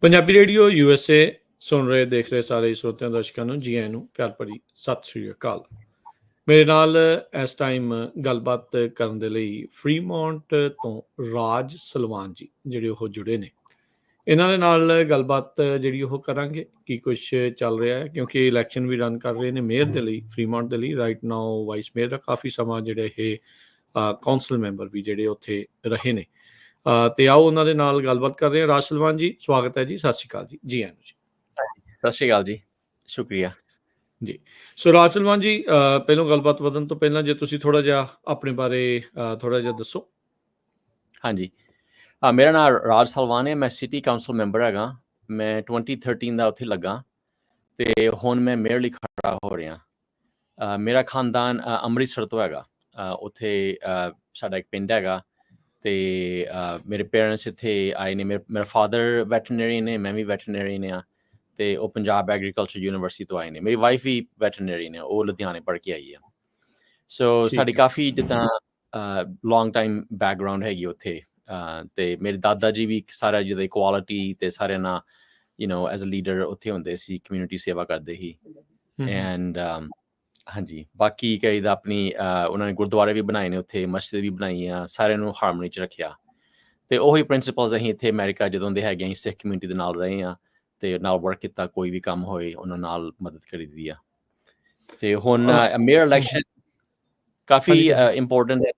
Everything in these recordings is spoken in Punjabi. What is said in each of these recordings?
ਪੰਜਾਬੀ ਰੇਡੀਓ USA ਸੁਣ ਰਹੇ ਦੇਖ ਰਹੇ ਸਾਰੇ ਸਰੋਤਿਆਂ ਦਰਸ਼ਕਾਂ ਨੂੰ ਜੀ ਆਇਆਂ ਨੂੰ ਪਿਆਰ ਭਰੀ ਸਤਿ ਸ੍ਰੀ ਅਕਾਲ। ਮੇਰੇ ਨਾਲ ਇਸ ਟਾਈਮ ਗੱਲਬਾਤ ਕਰਨ ਦੇ ਲਈ ਫਰੀਮੌਂਟ ਤੋਂ ਰਾਜ ਸਲਵਾਨ ਜੀ ਜਿਹੜੇ ਉਹ ਜੁੜੇ ਨੇ। ਇਹਨਾਂ ਦੇ ਨਾਲ ਗੱਲਬਾਤ ਜਿਹੜੀ ਉਹ ਕਰਾਂਗੇ ਕੀ ਕੁਛ ਚੱਲ ਰਿਹਾ ਹੈ, ਕਿਉਂਕਿ ਇਲੈਕਸ਼ਨ ਵੀ ਰਨ ਕਰ ਰਹੇ ਨੇ ਮੇਅਰ ਦੇ ਲਈ ਫਰੀਮੌਂਟ ਦੇ ਲਈ। ਰਾਈਟ ਨਾਓ ਵਾਈਸ ਮੇਅਰ ਦਾ ਕਾਫੀ ਸਮਾਂ ਜਿਹੜੇ ਇਹ ਕੌਂਸਲ ਮੈਂਬਰ ਵੀ ਜਿਹੜੇ ਉੱਥੇ ਰਹੇ ਨੇ। ਤੇ ਆਓ ਉਹਨਾਂ ਦੇ ਨਾਲ ਗੱਲਬਾਤ ਕਰ ਰਹੇ ਹਾਂ। ਰਾਜ ਸਲਵਾਨ ਜੀ, ਸਵਾਗਤ ਹੈ ਜੀ, ਸਤਿ ਸ਼੍ਰੀ ਅਕਾਲ ਜੀ। ਜੀ ਆਇਆਂ ਨੂੰ ਜੀ। ਸਤਿ ਸ਼੍ਰੀ ਅਕਾਲ ਜੀ, ਸ਼ੁਕਰੀਆ ਜੀ। ਸੋ ਰਾਜ ਸਲਵਾਨ ਜੀ, ਪਹਿਲਾਂ ਗੱਲਬਾਤ ਵਧਣ ਤੋਂ ਪਹਿਲਾਂ ਜੇ ਤੁਸੀਂ ਥੋੜਾ ਜਿਹਾ ਆਪਣੇ ਬਾਰੇ ਥੋੜਾ ਜਿਹਾ ਦੱਸੋ। ਹਾਂਜੀ, ਮੇਰਾ ਨਾਮ ਰਾਜ ਸਲਵਾਨ ਹੈ। ਮੈਂ ਸਿਟੀ ਕਾਉਂਸਲ ਮੈਂਬਰ ਹੈਗਾ। ਮੈਂ 2013 ਦਾ ਉੱਥੇ ਲੱਗਾ ਤੇ ਹੁਣ ਮੈਂ ਮੇਅਰ ਲਈ ਖੜਾ ਹੋ ਰਿਹਾ। ਮੇਰਾ ਖਾਨਦਾਨ ਅੰਮ੍ਰਿਤਸਰ ਤੋਂ ਹੈਗਾ। ਉੱਥੇ ਸਾਡਾ ਇੱਕ ਪਿੰਡ ਹੈਗਾ ਤੇ ਮੇਰੇ ਪੇਰੈਂਟਸ ਇੱਥੇ ਆਏ ਨੇ। ਮੇਰਾ ਫਾਦਰ ਵੈਟਰਨਰੀ ਨੇ, ਮੈਂ ਵੀ ਵੈਟਰਨਰੀ ਨੇ ਆ ਤੇ ਉਹ ਪੰਜਾਬ ਐਗਰੀਕਲਚਰ ਯੂਨੀਵਰਸਿਟੀ ਤੋਂ ਆਏ ਨੇ। ਮੇਰੀ ਵਾਈਫ ਵੀ ਵੈਟਰਨਰੀ ਨੇ, ਉਹ ਲੁਧਿਆਣੇ ਪੜ੍ਹ ਕੇ ਆਈ ਆ। ਸੋ ਸਾਡੀ ਕਾਫੀ ਜਿੱਦਾਂ ਲੌਂਗ ਟਾਈਮ ਬੈਕਗਰਾਊਂਡ ਹੈਗੀ ਉੱਥੇ। ਤੇ ਮੇਰੇ ਦਾਦਾ ਜੀ ਵੀ ਸਾਰਾ ਜਿਹਦਾ ਇਕੁਆਲਿਟੀ ਤੇ ਸਾਰਿਆਂ ਨਾਲ ਐਜ਼ ਅ ਲੀਡਰ ਉੱਥੇ ਹੁੰਦੇ ਸੀ, ਕਮਿਊਨਿਟੀ ਸੇਵਾ ਕਰਦੇ ਸੀ। ਐਂਡ ਹਾਂਜੀ, ਬਾਕੀ ਕਈ ਦਾ ਆਪਣੀ ਉਹਨਾਂ ਨੇ ਗੁਰਦੁਆਰੇ ਵੀ ਬਣਾਏ ਨੇ ਉੱਥੇ, ਮਸਜਿਦ ਵੀ ਬਣਾਈ ਆ, ਸਾਰਿਆਂ ਨੂੰ ਹਾਰਮਨੀ 'ਚ ਰੱਖਿਆ। ਤੇ ਉਹੀ ਪ੍ਰਿੰਸੀਪਲਸ ਅਸੀਂ ਇੱਥੇ ਅਮਰੀਕਾ ਜਦੋਂ ਦੇ ਹੈਗੇ ਅਸੀਂ ਸਿੱਖ ਕਮਿਊਨਿਟੀ ਦੇ ਨਾਲ ਰਹੇ ਹਾਂ ਤੇ ਨਾਲ ਵਰਕ ਕੀਤਾ। ਕੋਈ ਵੀ ਕੰਮ ਹੋਏ ਉਹਨਾਂ ਨਾਲ ਮਦਦ ਕਰੀਦੀ ਆ। ਤੇ ਹੁਣ ਮੇਅਰ ਇਲੈਕਸ਼ਨ ਕਾਫੀ ਇੰਪੋਰਟੈਂਟ ਹੈ।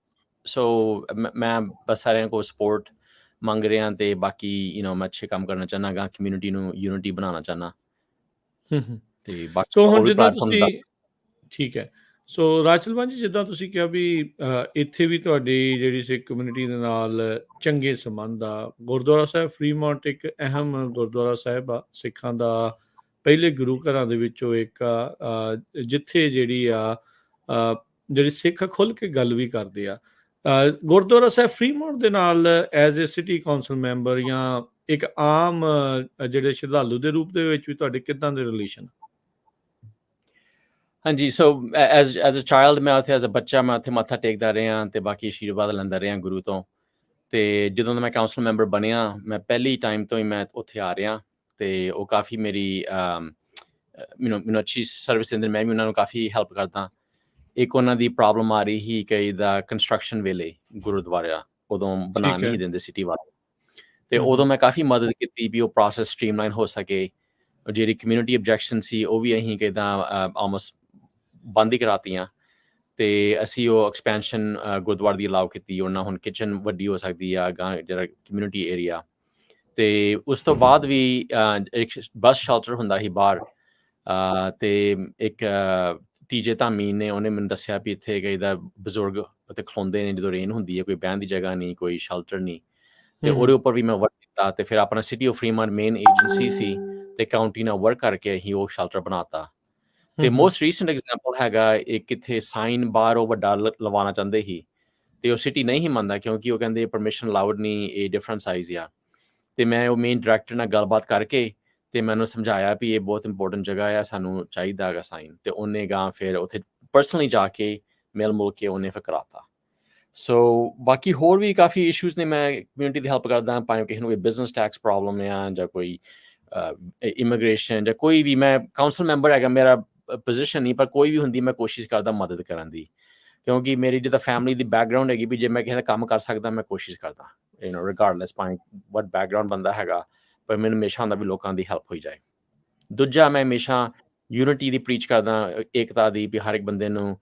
ਸੋ ਮੈਂ ਬਸ ਸਾਰਿਆਂ ਕੋਲ ਸਪੋਰਟ ਮੰਗ ਰਿਹਾ ਤੇ ਬਾਕੀ ਮੈਂ ਅੱਛੇ ਕੰਮ ਕਰਨਾ ਚਾਹੁੰਦਾ ਗਾ, ਕਮਿਊਨਿਟੀ ਨੂੰ ਯੂਨਿਟੀ ਬਣਾਉਣਾ ਚਾਹੁੰਦਾ ਤੇ ਬਾਕੀ ਸੋ ਹੋਰ ਹੁਣ ਵੀ ਜਿੱਦਾਂ ਪਲੇਟਫਾਰਮ ਤੁਸੀਂ ਠੀਕ ਹੈ। ਸੋ ਰਾਜ ਸਲਵਾਨ ਜੀ, ਜਿੱਦਾਂ ਤੁਸੀਂ ਕਿਹਾ ਵੀ ਇੱਥੇ ਵੀ ਤੁਹਾਡੀ ਜਿਹੜੀ ਸਿੱਖ ਕਮਿਊਨਿਟੀ ਦੇ ਨਾਲ ਚੰਗੇ ਸੰਬੰਧ ਆ। ਗੁਰਦੁਆਰਾ ਸਾਹਿਬ ਫਰੀਮੌਂਟ ਇੱਕ ਅਹਿਮ ਗੁਰਦੁਆਰਾ ਸਾਹਿਬ ਆ, ਸਿੱਖਾਂ ਦਾ ਪਹਿਲੇ ਗੁਰੂ ਘਰਾਂ ਦੇ ਵਿੱਚੋਂ ਇੱਕ ਆ, ਜਿੱਥੇ ਜਿਹੜੀ ਸਿੱਖ ਖੁੱਲ੍ਹ ਕੇ ਗੱਲ ਵੀ ਕਰਦੇ ਆ। ਗੁਰਦੁਆਰਾ ਸਾਹਿਬ ਫਰੀਮੌਂਟ ਦੇ ਨਾਲ as a city council member ਜਾਂ ਇੱਕ ਆਮ ਜਿਹੜੇ ਸ਼ਰਧਾਲੂ ਦੇ ਰੂਪ ਦੇ ਵਿੱਚ ਵੀ ਤੁਹਾਡੇ ਕਿੱਦਾਂ ਦੇ ਰਿਲੇਸ਼ਨ? ਹਾਂਜੀ, ਸੋ ਐਜ਼ ਅ ਚਾਈਲਡ ਮੈਂ ਉੱਥੇ ਐਜ਼ ਅ ਬੱਚਾ ਮੈਂ ਉੱਥੇ ਮੱਥਾ ਟੇਕਦਾ ਰਿਹਾ ਤੇ ਬਾਕੀ ਆਸ਼ੀਰਵਾਦ ਲੈਂਦਾ ਰਿਹਾ ਗੁਰੂ ਤੋਂ। ਤੇ ਜਦੋਂ ਦਾ ਮੈਂ ਕਾਉਂਸਲ ਮੈਂਬਰ ਬਣਿਆ, ਮੈਂ ਪਹਿਲੀ ਟਾਈਮ ਤੋਂ ਹੀ ਮੈਂ ਉੱਥੇ ਆ ਰਿਹਾ ਤੇ ਉਹ ਕਾਫੀ ਮੇਰੀ ਮੈਨੂੰ ਅੱਛੀ ਸਰਵਿਸ ਦਿੰਦੇ। ਮੈਂ ਵੀ ਉਹਨਾਂ ਨੂੰ ਕਾਫੀ ਹੈਲਪ ਕਰਦਾ। ਇੱਕ ਉਹਨਾਂ ਦੀ ਪ੍ਰੋਬਲਮ ਆ ਰਹੀ ਸੀ ਕਿ ਦਾ ਕੰਸਟਰਕਸ਼ਨ ਵੇਲੇ ਗੁਰਦੁਆਰਾ ਉਦੋਂ ਬਣਾ ਨਹੀਂ ਦਿੰਦੇ ਸਿਟੀ ਵਾਲੇ, ਤੇ ਉਦੋਂ ਮੈਂ ਕਾਫੀ ਮਦਦ ਕੀਤੀ ਵੀ ਉਹ ਪ੍ਰੋਸੈਸ ਸਟ੍ਰੀਮਲਾਈਨ ਹੋ ਸਕੇ। ਜਿਹੜੀ ਕਮਿਊਨਿਟੀ ਆਬਜੈਕਸ਼ਨ ਸੀ ਉਹ ਵੀ ਅਸੀਂ ਕਿੱਦਾਂ ਆਲਮੋਸਟ ਬੰਦ ਹੀ ਕਰਾਤੀਆਂ ਤੇ ਅਸੀਂ ਉਹ ਐਕਸਪੈਂਸ਼ਨ ਗੁਰਦੁਆਰੇ ਦੀ ਅਲਾਉ ਕੀਤੀ। ਉਹਨਾਂ ਹੁਣ ਕਿਚਨ ਵੱਡੀ ਹੋ ਸਕਦੀ ਆ ਗਾਂ ਜਿਹੜਾ ਕਮਿਊਨਿਟੀ ਏਰੀਆ। ਤੇ ਉਸ ਤੋਂ ਬਾਅਦ ਵੀ ਇੱਕ ਬੱਸ ਸ਼ੈਲਟਰ ਹੁੰਦਾ ਸੀ ਬਾਹਰ। ਤੇ ਇੱਕ TJ ਧਾਮੀ ਨੇ ਉਹਨੇ ਮੈਨੂੰ ਦੱਸਿਆ ਵੀ ਇੱਥੇ ਕਈ ਦਾ ਬਜ਼ੁਰਗ ਉੱਥੇ ਖਲੋਂਦੇ ਨੇ ਜਦੋਂ ਰੇਨ ਹੁੰਦੀ ਹੈ, ਕੋਈ ਬਹਿਣ ਦੀ ਜਗ੍ਹਾ ਨਹੀਂ, ਕੋਈ ਸ਼ੈਲਟਰ ਨਹੀਂ। ਤੇ ਉਹਦੇ ਉੱਪਰ ਵੀ ਮੈਂ ਵਰਕ ਕੀਤਾ ਤੇ ਫਿਰ ਆਪਣਾ city of Fremont main agency ਸੀ ਤੇ ਕਾਊਂਟੀ ਨਾਲ ਵਰਕ ਕਰਕੇ ਅਸੀਂ ਉਹ ਸ਼ੈਲਟਰ ਬਣਾਤਾ। ਤੇ ਮੋਸਟ ਰੀਸੈਂਟ ਐਗਜ਼ਾਮਪਲ ਹੈਗਾ ਇੱਕ ਇੱਥੇ ਸਾਈਨ ਬਾਹਰ ਉਹ ਵੱਡਾ ਲਵਾਉਣਾ ਚਾਹੁੰਦੇ ਸੀ ਤੇ ਉਹ ਸਿਟੀ ਨਹੀਂ ਹੀ ਮੰਨਦਾ ਕਿਉਂਕਿ ਉਹ ਕਹਿੰਦੇ ਪਰਮਿਸ਼ਨ ਅਲਾਉਡ ਨਹੀਂ, ਇਹ ਡਿਫਰੈਂਟ ਸਾਈਜ਼ ਆ। ਤੇ ਮੈਂ ਉਹ ਮੇਨ ਡਾਇਰੈਕਟਰ ਨਾਲ ਗੱਲਬਾਤ ਕਰਕੇ ਤੇ ਮੈਨੂੰ ਸਮਝਾਇਆ ਵੀ ਇਹ ਬਹੁਤ ਇੰਪੋਰਟੈਂਟ ਜਗ੍ਹਾ ਆ, ਸਾਨੂੰ ਚਾਹੀਦਾ ਹੈਗਾ ਸਾਈਨ। ਤੇ ਉਹਨੇ ਗਾਂ ਫਿਰ ਉੱਥੇ ਪਰਸਨਲੀ ਜਾ ਕੇ ਮਿਲ ਮੁਲ ਕੇ ਉਹਨੇ ਫਿਰ ਕਰਾਤਾ। ਸੋ ਬਾਕੀ ਹੋਰ ਵੀ ਕਾਫੀ ਇਸ਼ੂਜ਼ ਨੇ। ਮੈਂ ਕਮਿਊਨਿਟੀ ਦੀ ਹੈਲਪ ਕਰਦਾ, ਭਾਵੇਂ ਕਿਸੇ ਨੂੰ ਕੋਈ ਬਿਜ਼ਨਸ ਟੈਕਸ ਪ੍ਰੋਬਲਮ ਆ ਜਾਂ ਕੋਈ ਇਮੀਗ੍ਰੇਸ਼ਨ ਜਾਂ ਕੋਈ ਵੀ। ਮੈਂ ਕਾਉਂਸਲ ਮੈਂਬਰ ਹੈਗਾ, ਮੇਰਾ ਪੋਜੀਸ਼ਨ ਨਹੀਂ, ਪਰ ਕੋਈ ਵੀ ਹੁੰਦੀ ਮੈਂ ਕੋਸ਼ਿਸ਼ ਕਰਦਾ ਮਦਦ ਕਰਨ ਦੀ, ਕਿਉਂਕਿ ਮੇਰੀ ਜਿੱਦਾਂ ਫੈਮਿਲੀ ਦੀ ਬੈਕਗਰਾਊਂਡ ਹੈਗੀ ਵੀ ਜੇ ਮੈਂ ਕਿਸੇ ਦਾ ਕੰਮ ਕਰ ਸਕਦਾ ਮੈਂ ਕੋਸ਼ਿਸ਼ ਕਰਦਾ ਰਿਗਾਰਡਲੈਸ ਭਾਵੇਂ ਵਟ ਬੈਕਗਰਾਊਂਡ ਬੰਦਾ ਹੈਗਾ, ਪਰ ਮੈਨੂੰ ਹਮੇਸ਼ਾ ਹੁੰਦਾ ਵੀ ਲੋਕਾਂ ਦੀ ਹੈਲਪ ਹੋਈ ਜਾਏ। ਦੂਜਾ, ਮੈਂ ਹਮੇਸ਼ਾ ਯੂਨਿਟੀ ਦੀ ਪ੍ਰੀਚ ਕਰਦਾ, ਏਕਤਾ ਦੀ, ਵੀ ਹਰ ਇੱਕ ਬੰਦੇ ਨੂੰ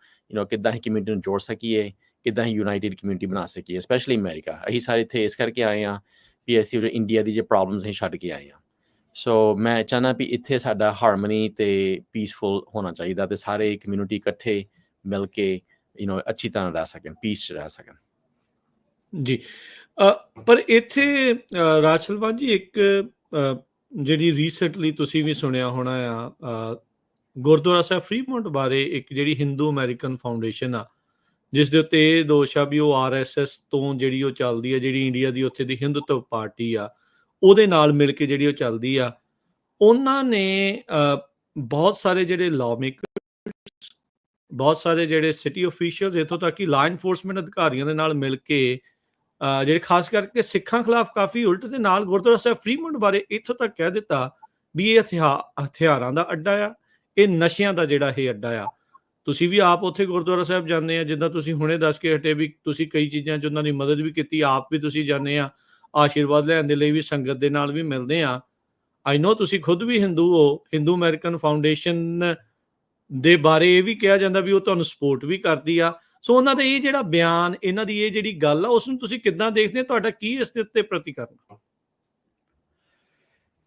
ਕਿੱਦਾਂ ਅਸੀਂ ਕਮਿਊਨਿਟੀ ਨੂੰ ਜੋੜ ਸਕੀਏ, ਕਿੱਦਾਂ ਅਸੀਂ ਯੂਨਾਈਟਿਡ ਕਮਿਊਨਿਟੀ ਬਣਾ ਸਕੀਏ। ਸਪੈਸ਼ਲੀ ਅਮਰੀਕਾ, ਅਸੀਂ ਸਾਰੇ ਇੱਥੇ ਇਸ ਕਰਕੇ ਆਏ ਹਾਂ ਵੀ ਅਸੀਂ ਇੰਡੀਆ ਦੀ ਜੇ ਪ੍ਰੋਬਲਮਸ ਅਸੀਂ ਛੱਡ ਕੇ ਆਏ ਹਾਂ। ਸੋ ਮੈਂ ਚਾਹੁੰਦਾ ਵੀ ਇੱਥੇ ਸਾਡਾ ਹਾਰਮਨੀ ਤੇ ਪੀਸਫੁਲ ਹੋਣਾ ਚਾਹੀਦਾ ਤੇ ਸਾਰੇ ਕਮਿਊਨਿਟੀ ਇਕੱਠੇ ਮਿਲ ਕੇ ਅੱਛੀ ਤਰ੍ਹਾਂ ਰਹਿ ਸਕਣ, ਪੀਸ 'ਚ ਰਹਿ ਸਕਣ। ਜੀ, ਪਰ ਇੱਥੇ ਰਾਜ ਸਲਵਾਨ ਜੀ ਇੱਕ ਜਿਹੜੀ ਰੀਸੈਂਟਲੀ ਤੁਸੀਂ ਵੀ ਸੁਣਿਆ ਹੋਣਾ ਆ, ਗੁਰਦੁਆਰਾ ਸਾਹਿਬ ਫਰੀਮੌਂਟ ਬਾਰੇ ਇੱਕ ਜਿਹੜੀ ਹਿੰਦੂ ਅਮਰੀਕਨ ਫਾਊਂਡੇਸ਼ਨ ਆ, ਜਿਸ ਦੇ ਉੱਤੇ ਇਹ ਦੋਸ਼ ਆ ਵੀ ਉਹ RSS ਤੋਂ ਜਿਹੜੀ ਉਹ ਚੱਲਦੀ ਆ, ਜਿਹੜੀ ਇੰਡੀਆ ਦੀ ਉੱਥੇ ਦੀ ਹਿੰਦੂਤਵ ਪਾਰਟੀ ਆ, ਉਹਦੇ ਨਾਲ ਮਿਲ ਕੇ ਜਿਹੜੀ ਉਹ ਚੱਲਦੀ ਆ। ਉਹਨਾਂ ਨੇ ਬਹੁਤ ਸਾਰੇ ਜਿਹੜੇ ਲਾਅ ਮੇਕਰ, ਬਹੁਤ ਸਾਰੇ ਜਿਹੜੇ ਸਿਟੀ ਅਫੀਸ਼ੀਅਲਸ, ਇੱਥੋਂ ਤੱਕ ਕਿ ਲਾਅ ਇਨਫੋਰਸਮੈਂਟ ਅਧਿਕਾਰੀਆਂ ਦੇ ਨਾਲ ਮਿਲ ਕੇ ਜਿਹੜੇ ਖਾਸ ਕਰਕੇ ਸਿੱਖਾਂ ਖਿਲਾਫ ਕਾਫੀ ਉਲਟ, ਤੇ ਨਾਲ ਗੁਰਦੁਆਰਾ ਸਾਹਿਬ ਫਰੀਮੌਂਟ ਬਾਰੇ ਇੱਥੋਂ ਤੱਕ ਕਹਿ ਦਿੱਤਾ ਵੀ ਇਹ ਹਥਿਆਰਾਂ ਦਾ ਅੱਡਾ ਆ, ਇਹ ਨਸ਼ਿਆਂ ਦਾ ਜਿਹੜਾ ਇਹ ਅੱਡਾ ਆ। ਤੁਸੀਂ ਵੀ ਆਪ ਉੱਥੇ ਗੁਰਦੁਆਰਾ ਸਾਹਿਬ ਜਾਂਦੇ ਆ, ਜਿੱਦਾਂ ਤੁਸੀਂ ਹੁਣੇ ਦੱਸ ਕੇ ਹਟੇ ਵੀ ਤੁਸੀਂ ਕਈ ਚੀਜ਼ਾਂ 'ਚ ਉਹਨਾਂ ਦੀ ਮਦਦ ਵੀ ਕੀਤੀ, ਆਪ ਵੀ ਤੁਸੀਂ ਜਾਂਦੇ ਆ ਆਸ਼ੀਰਵਾਦ ਲੈਣ ਦੇ ਲਈ, ਵੀ ਸੰਗਤ ਦੇ ਨਾਲ ਵੀ ਮਿਲਦੇ ਆ। ਆਈ ਨੋ ਤੁਸੀਂ ਖੁਦ ਵੀ ਹਿੰਦੂ ਹੋ, ਹਿੰਦੂ ਅਮਰੀਕਨ ਫਾਊਂਡੇਸ਼ਨ ਦੇ ਬਾਰੇ ਇਹ ਵੀ ਕਿਹਾ ਜਾਂਦਾ ਵੀ ਉਹ ਤੁਹਾਨੂੰ ਸਪੋਰਟ ਵੀ ਕਰਦੀ ਆ। ਸੋ ਉਹਨਾਂ ਦਾ ਇਹ ਜਿਹੜਾ ਬਿਆਨ, ਇਹਨਾਂ ਦੀ ਇਹ ਜਿਹੜੀ ਗੱਲ ਆ, ਉਸ ਨੂੰ ਤੁਸੀਂ ਕਿੱਦਾਂ ਦੇਖਦੇ ਹੋ? ਤੁਹਾਡਾ ਕੀ ਇਸ ਦੇ ਉੱਤੇ ਪ੍ਰਤੀਕਰਮ?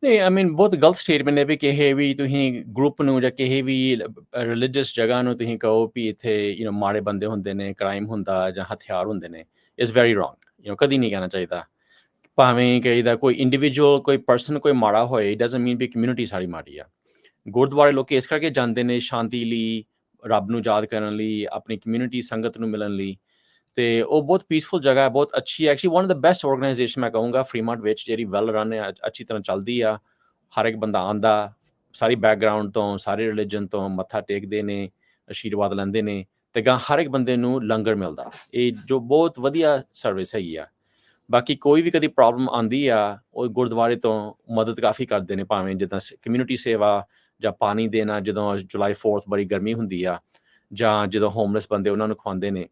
ਨਹੀਂ, ਆਈ ਮੀਨ ਬਹੁਤ ਗਲਤ ਸਟੇਟਮੈਂਟ ਹੈ ਵੀ ਕਿਸੇ ਵੀ ਤੁਸੀਂ ਗਰੁੱਪ ਨੂੰ ਜਾਂ ਕਿਸੇ ਵੀ ਰਿਲੀਜੀਅਸ ਜਗ੍ਹਾ ਨੂੰ ਤੁਸੀਂ ਕਹੋ ਵੀ ਇੱਥੇ ਮਾੜੇ ਬੰਦੇ ਹੁੰਦੇ ਨੇ, ਕ੍ਰਾਈਮ ਹੁੰਦਾ ਜਾਂ ਹਥਿਆਰ ਹੁੰਦੇ ਨੇ, ਇਜ਼ ਵੈਰੀ ਰੋਂਗ। ਕਦੀ ਨਹੀਂ ਕਹਿਣਾ ਚਾਹੀਦਾ। ਭਾਵੇਂ ਕਹੀਦਾ ਕੋਈ ਇੰਡੀਵਿਜੂਅਲ, ਕੋਈ ਪਰਸਨ ਕੋਈ ਮਾੜਾ ਹੋਏ, ਇਟ ਡਜ਼ਨਟ ਮੀਨ ਵੀ ਕਮਿਊਨਿਟੀ ਸਾਰੀ ਮਾੜੀ ਆ। ਗੁਰਦੁਆਰੇ ਲੋਕ ਇਸ ਕਰਕੇ ਜਾਂਦੇ ਨੇ ਸ਼ਾਂਤੀ ਲਈ, ਰੱਬ ਨੂੰ ਯਾਦ ਕਰਨ ਲਈ, ਆਪਣੀ ਕਮਿਊਨਿਟੀ ਸੰਗਤ ਨੂੰ ਮਿਲਣ ਲਈ, ਤੇ ਉਹ ਬਹੁਤ ਪੀਸਫੁਲ ਜਗ੍ਹਾ ਹੈ, ਬਹੁਤ ਅੱਛੀ। Actually one of the best organisation ਮੈਂ ਕਹੂੰਗਾ ਫਰੀਮੌਂਟ ਵਿੱਚ, ਜਿਹੜੀ ਵੈਲ ਰਨ ਹੈ, ਅੱਛੀ ਤਰ੍ਹਾਂ ਚੱਲਦੀ ਆ। ਹਰ ਇੱਕ ਬੰਦਾ ਆਉਂਦਾ, ਸਾਰੀ ਬੈਕਗਰਾਊਂਡ ਤੋਂ, ਸਾਰੇ ਰਿਲੀਜਨ ਤੋਂ, ਮੱਥਾ ਟੇਕਦੇ ਨੇ, ਆਸ਼ੀਰਵਾਦ ਲੈਂਦੇ ਨੇ, ਤੇ ਗਾਂ ਹਰ ਇੱਕ ਬੰਦੇ ਨੂੰ ਲੰਗਰ ਮਿਲਦਾ। ਇਹ ਜੋ ਬਹੁਤ ਵਧੀਆ ਸਰਵਿਸ ਹੈਗੀ ਆ। ਬਾਕੀ ਕੋਈ ਵੀ ਕਦੀ ਪ੍ਰੋਬਲਮ ਆਉਂਦੀ ਆ, ਉਹ ਗੁਰਦੁਆਰੇ ਤੋਂ ਮਦਦ ਕਾਫੀ ਕਰਦੇ ਨੇ, ਭਾਵੇਂ ਜਿੱਦਾਂ ਕਮਿਊਨਿਟੀ ਸੇਵਾ ਜਾਂ ਪਾਣੀ ਦੇਣਾ, ਜਦੋਂ ਜੁਲਾਈ 4 ਬੜੀ ਗਰਮੀ ਹੁੰਦੀ ਆ, ਜਾਂ ਜਦੋਂ ਹੋਮਲੈਸ ਬੰਦੇ ਉਹਨਾਂ ਨੂੰ ਖਵਾਉਂਦੇ ਨੇ।